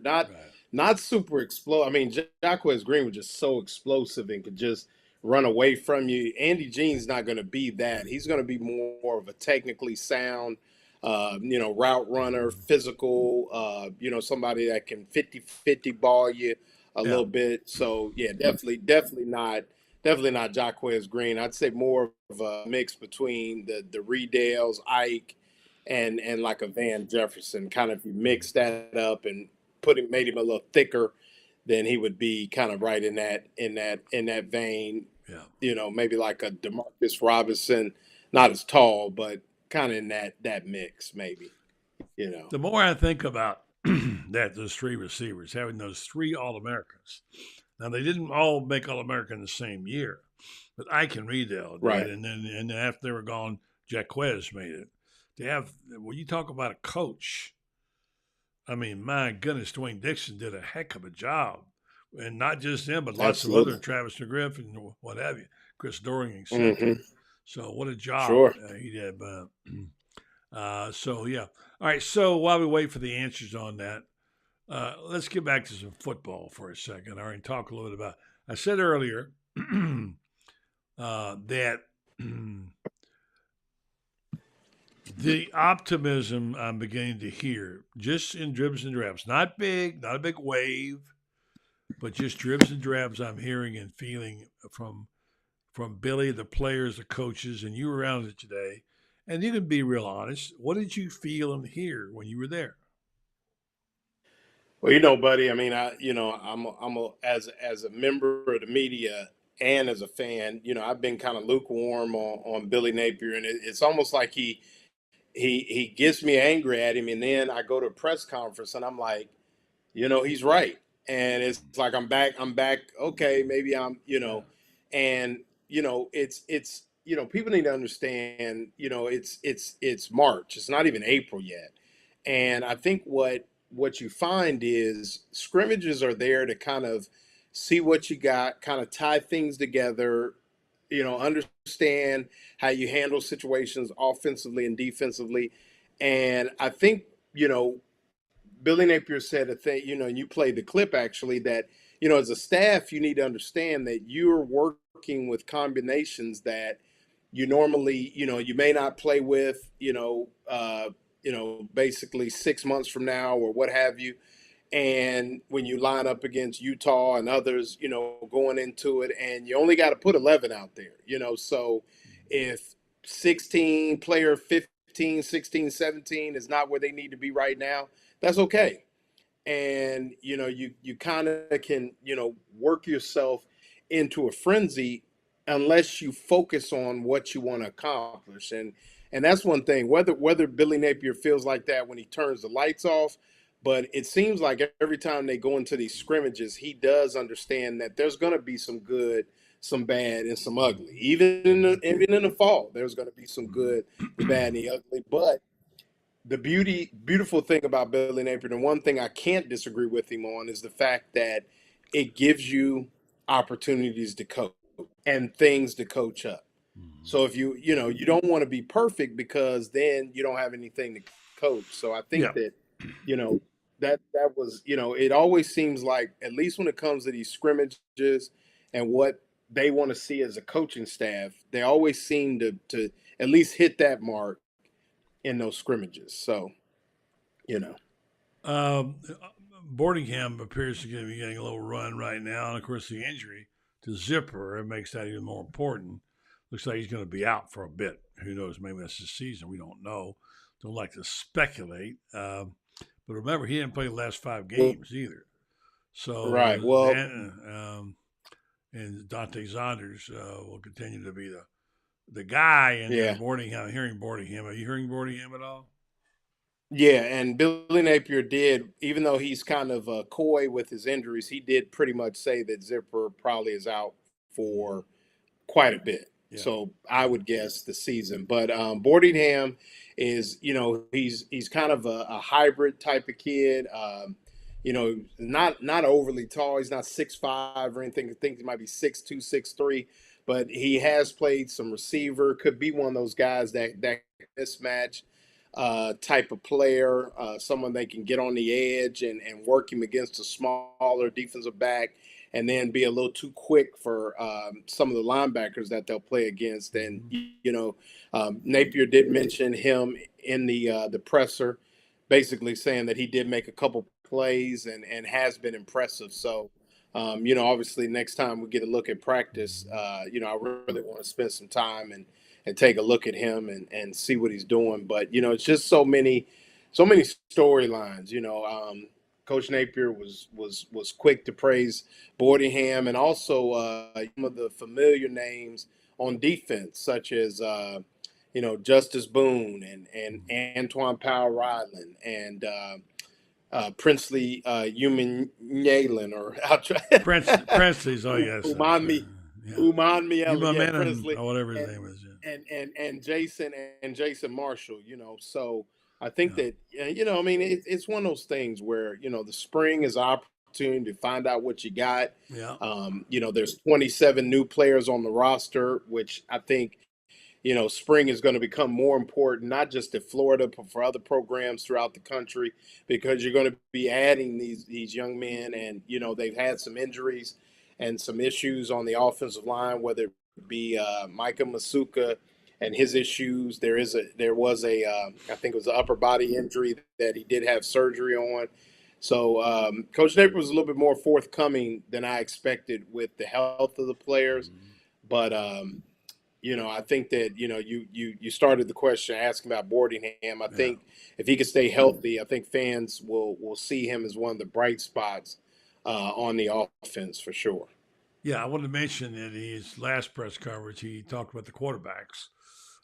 not super explosive. I mean, Jack Green was just so explosive and could just run away from you. Andy Jean's not going to be that. He's going to be more of a technically sound, route runner, physical, somebody that can 50-50 ball you a little bit. So yeah, definitely not Jacquez Green. I'd say more of a mix between the Riedels, Ike, and like a Van Jefferson. Kind of, if you mix that up and made him a little thicker, then he would be kind of right in that vein. Yeah. Maybe like a DeMarcus Robinson, not as tall, but kind of in that mix, maybe. The more I think about those three receivers, having those three All-Americans. Now, they didn't all make All-American the same year, but Ike and Riedel did. Right. And then after they were gone, Jacquez made it. When you talk about a coach, I mean, my goodness, Dwayne Dixon did a heck of a job. And not just him, but lots of other, Travis McGriff and what have you, Chris Doring, etc. Mm-hmm. So what a job he did. So, yeah. All right, so while we wait for the answers on that, let's get back to some football for a second. All right, talk a little bit about I said earlier that the optimism I'm beginning to hear, just in dribs and drabs, not a big wave, but just dribs and drabs I'm hearing and feeling from Billy, the players, the coaches, and you were around it today. And you can be real honest. What did you feel and hear when you were there? Well, buddy, I mean, as a member of the media and as a fan, I've been kind of lukewarm on Billy Napier, and it's almost like he gets me angry at him, and then I go to a press conference and I'm like, he's right. And it's like I'm back. Okay, maybe I'm, and it's people need to understand, it's March. It's not even April yet. And I think what you find is scrimmages are there to kind of see what you got, kind of tie things together, understand how you handle situations offensively and defensively. And I think, Billy Napier said a thing, and you played the clip actually that, as a staff, you need to understand that you're working with combinations that you normally, you may not play with, basically 6 months from now or what have you. And when you line up against Utah and others, going into it, and you only got to put 11 out there, so if 16 player 15, 16, 17 is not where they need to be right now, that's okay. And you kind of can work yourself into a frenzy unless you focus on what you want to accomplish. And that's one thing, whether Billy Napier feels like that when he turns the lights off, but it seems like every time they go into these scrimmages, he does understand that there's going to be some good, some bad, and some ugly. Even in the fall, there's going to be some good, the bad, and the ugly. But the beautiful thing about Billy Napier, and one thing I can't disagree with him on, is the fact that it gives you opportunities to coach and things to coach up. So if you don't want to be perfect because then you don't have anything to coach. So I think that that was, it always seems like, at least when it comes to these scrimmages and what they want to see as a coaching staff, they always seem to at least hit that mark in those scrimmages. So, Boardingham appears to be getting a little run right now. And of course, the injury to Zipper, it makes that even more important. Looks like he's going to be out for a bit. Who knows? Maybe that's the season. We don't know. Don't like to speculate. But remember, he didn't play the last 5 games either. So, right. Well, and Dante Zonders will continue to be the guy. And Boardingham, hearing Boardingham. Are you hearing Boardingham at all? Yeah, and Billy Napier did, even though he's kind of coy with his injuries, he did pretty much say that Zipper probably is out for quite a bit. Yeah. So I would guess the season. But Boardingham is, he's kind of a hybrid type of kid. Not overly tall. He's not 6'5" or anything. I think he might be 6'2", 6'3", but he has played some receiver. Could be one of those guys that mismatch type of player, someone they can get on the edge and work him against a smaller defensive back, and then be a little too quick for some of the linebackers that they'll play against. And Napier did mention him in the presser, basically saying that he did make a couple plays and has been impressive. So, obviously next time we get a look at practice, I really want to spend some time and take a look at him and see what he's doing. But, it's just so many storylines. Coach Napier was quick to praise Boardingham, and also some of the familiar names on defense, such as Justice Boone and Antoine Powell-Ryland and Princely Yalen, or Princely's, oh yes, Umami Princely, or whatever his name is, and Jason Marshall. So I think that it's one of those things where the spring is an opportunity to find out what you got. Yeah. There's 27 new players on the roster, which I think spring is going to become more important, not just at Florida, but for other programs throughout the country, because you're going to be adding these young men, and they've had some injuries and some issues on the offensive line, whether it be Micah Masuka and his issues. There was a I think it was an upper body injury that he did have surgery on. So Coach Napier was a little bit more forthcoming than I expected with the health of the players, but I think that you started the question asking about Boardingham. I think if he could stay healthy, I think fans will see him as one of the bright spots on the offense for sure. Yeah, I wanted to mention in his last press coverage, he talked about the quarterbacks.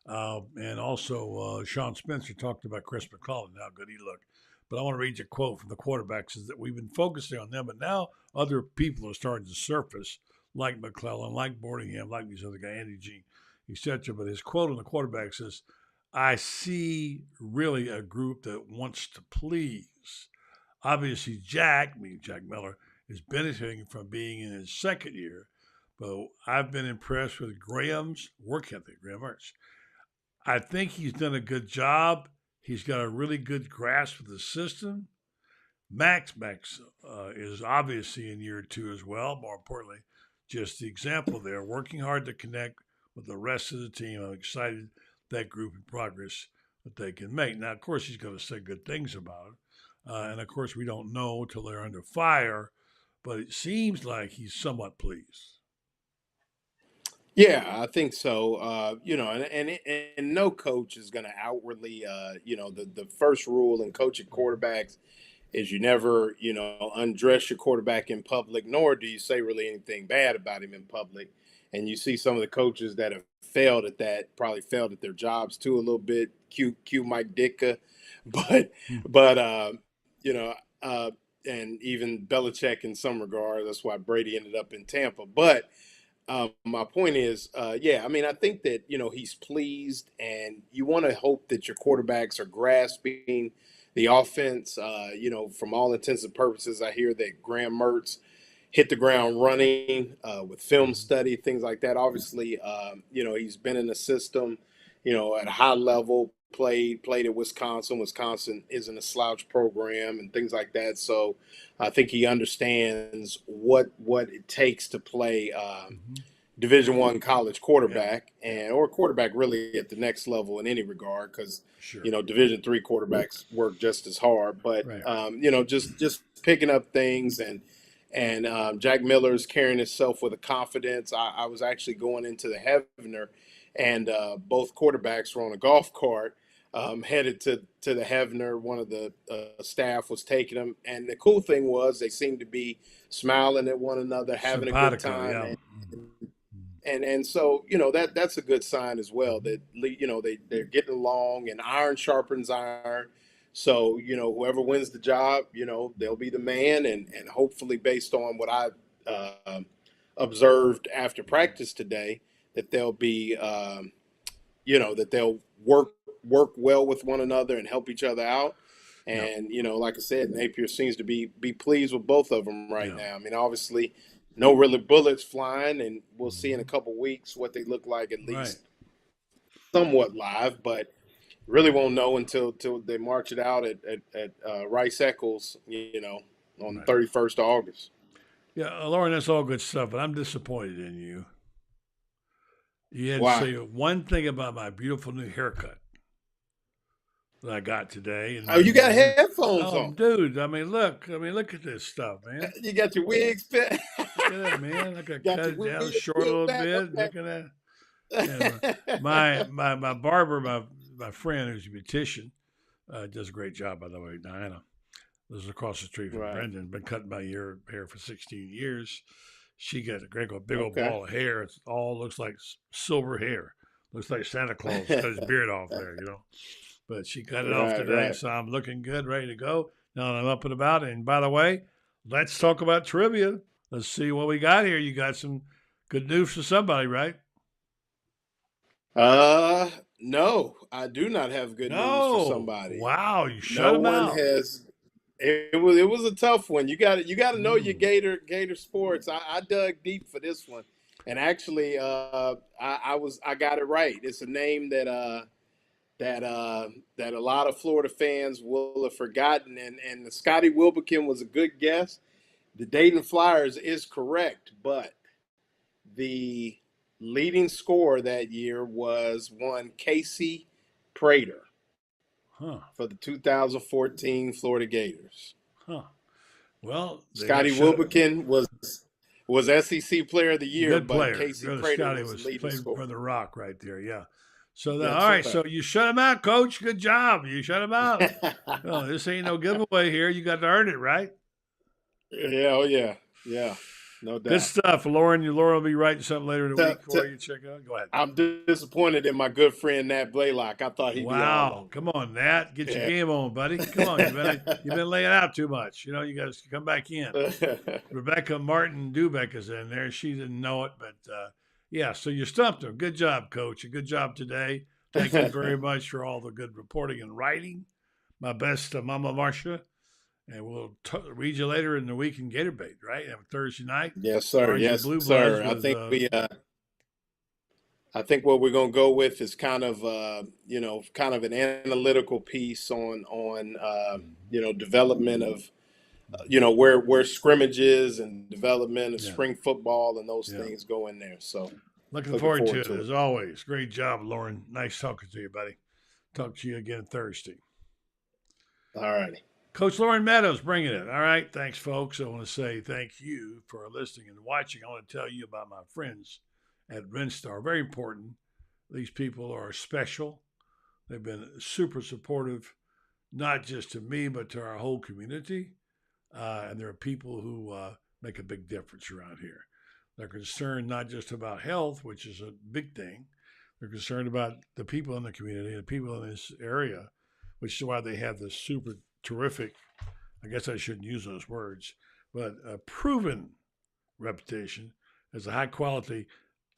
And also Sean Spencer talked about Chris McClellan, how good he looked. But I want to read you a quote from the quarterbacks, is that we've been focusing on them, but now other people are starting to surface, like McClellan, like Boardingham, like these other guys, Andy G. etc. But his quote on the quarterback says, I see really a group that wants to please. Obviously, Jack Miller, is benefiting from being in his second year, but I've been impressed with Graham's work ethic, Graham Mertz. I think he's done a good job. He's got a really good grasp of the system. Max is obviously in year 2 as well. More importantly, just the example there, working hard to connect with the rest of the team. I'm excited that group and progress that they can make. Now, of course, he's going to say good things about it. And, of course, we don't know till they're under fire, but it seems like he's somewhat pleased. Yeah, I think so. And no coach is going to outwardly, the first rule in coaching quarterbacks is you never, undress your quarterback in public, nor do you say really anything bad about him in public. And you see some of the coaches that have failed at that, probably failed at their jobs too a little bit. Cue Mike Ditka, and even Belichick in some regard. That's why Brady ended up in Tampa. But my point is, I think that, he's pleased, and you want to hope that your quarterbacks are grasping the offense. From all intents and purposes, I hear that Graham Mertz hit the ground running with film study, things like that. Obviously, he's been in the system, at a high level, played at Wisconsin. Wisconsin isn't a slouch program and things like that. So I think he understands what it takes to play Division I college quarterback or quarterback really at the next level in any regard, because Division III quarterbacks work just as hard. But just picking up things and Jack Miller's carrying himself with a confidence. I was actually going into the Hefner, and both quarterbacks were on a golf cart headed to the Hefner. One of the staff was taking them, and the cool thing was they seemed to be smiling at one another, having a good time. Yeah. And so, that's a good sign as well, that, they're getting along, and iron sharpens iron. So, whoever wins the job, they'll be the man. And hopefully, based on what I observed after practice today, that they'll be, that they'll work well with one another and help each other out. And, like I said, Napier seems to be pleased with both of them right now. I mean, obviously, no really bullets flying, and we'll see in a couple weeks what they look like, at least somewhat live, but really won't know until they march it out at Rice Eccles, on the 31st of August. Yeah, Lauren, that's all good stuff, but I'm disappointed in you. You had to say one thing about my beautiful new haircut that I got today. And you got headphones on, dude. Look at this stuff, man. You got your wigs fit. Look at that, man. Look, I cut it down short a little bit. Look at that. And my barber, my friend who's a beautician, does a great job, by the way. Diana lives across the street from Brendan. Been cutting my hair for 16 years. She got a big old ball of hair. It all looks like silver hair. Looks like Santa Claus cut his beard off there, But she cut it off today, so I'm looking good, ready to go. Now I'm up and about. And by the way, let's talk about trivia. Let's see what we got here. You got some good news for somebody, right? No, I do not have good news for somebody. Wow, you shut them out. No one has. It was a tough one. You got to know your Gator sports. I dug deep for this one, and actually, I got it right. It's a name that a lot of Florida fans will have forgotten, and Scotty Wilbekin was a good guess. The Dayton Flyers is correct, but the leading scorer that year was one Casey Prater for the 2014 Florida Gators. Well, Scotty Wilbekin was SEC Player of the Year, good but player. Casey Good Prater Scotty was played leading for the Rock right there, yeah. So That's all right, right. so you shut him out, Coach. Good job. You shut him out. Oh, this ain't no giveaway here. You got to earn it, right? Yeah, oh yeah, no doubt. Good stuff, Lauren. Lauren will be writing something later in the week for you. Check it out. Go ahead. I'm disappointed in my good friend Nat Blaylock. I thought he'd be on. Come on, Nat. Get your game on, buddy. Come on. You've been laying out too much. You guys come back in. Rebecca Martin Dubeck is in there. She didn't know it, but Yeah, so you stumped him. Good job, Coach. A good job today. Thank you very much for all the good reporting and writing. My best to Mama Marcia. And we'll read you later in the week in Gator Bait, right? Thursday night. Yes, sir. Orange Yes, Blue sir. Bloods I think what we're going to go with is kind of kind of an analytical piece on development of where scrimmages and development of spring football and those things go in there. So looking forward to it as always. Great job, Lauren. Nice talking to you, buddy. Talk to you again Thursday. All righty. Coach Lauren Meadows bringing it. All right. Thanks, folks. I want to say thank you for listening and watching. I want to tell you about my friends at Rinstar. Very important. These people are special. They've been super supportive, not just to me, but to our whole community. And there are people who make a big difference around here. They're concerned not just about health, which is a big thing. They're concerned about the people in the community, the people in this area, which is why they have this super terrific, I guess I shouldn't use those words, but a proven reputation as a high quality,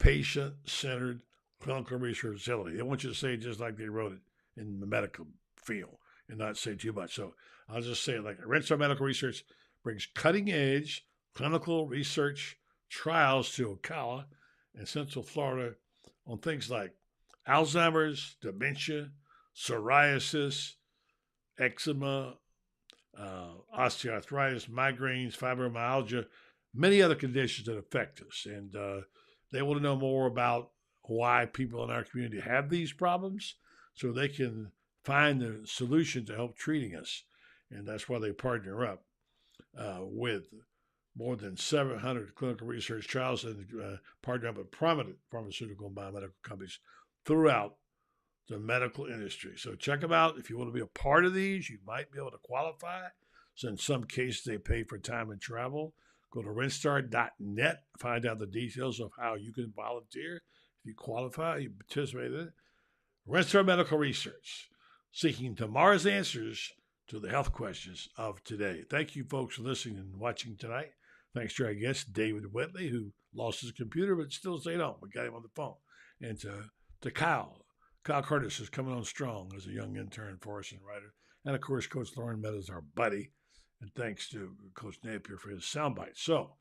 patient centered clinical research facility. They want you to say it just like they wrote it in the medical field and not say too much. So I'll just say it like Rinstar Medical Research brings cutting edge clinical research trials to Ocala and Central Florida on things like Alzheimer's, dementia, psoriasis, eczema, osteoarthritis, migraines, fibromyalgia, many other conditions that affect us. And they want to know more about why people in our community have these problems so they can find the solution to help treating us. And that's why they partner up with more than 700 clinical research trials and partner up with prominent pharmaceutical and biomedical companies throughout the medical industry. So check them out. If you want to be a part of these, you might be able to qualify. So in some cases, they pay for time and travel. Go to rinstar.net, find out the details of how you can volunteer. If you qualify, you participate in it. Rinstar Medical Research, seeking tomorrow's answers to the health questions of today. Thank you, folks, for listening and watching tonight. Thanks to our guest, David Whitley, who lost his computer but still stayed on. We got him on the phone. And to Kyle. Kyle Curtis is coming on strong as a young intern for us and writer. And, of course, Coach Lauren Meadows, our buddy. And thanks to Coach Napier for his soundbite. So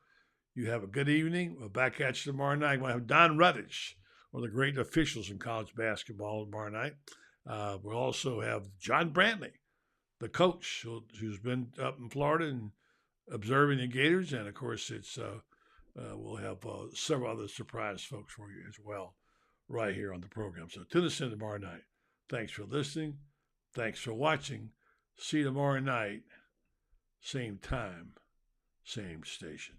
you have a good evening. We'll back at you tomorrow night. We'll have Don Ruddich, one of the great officials in college basketball tomorrow night. We'll also have John Brantley, the coach who's been up in Florida and observing the Gators. And, of course, we'll have several other surprise folks for you as well right here on the program. So tune us in tomorrow night. Thanks for listening. Thanks for watching. See you tomorrow night. Same time, same station.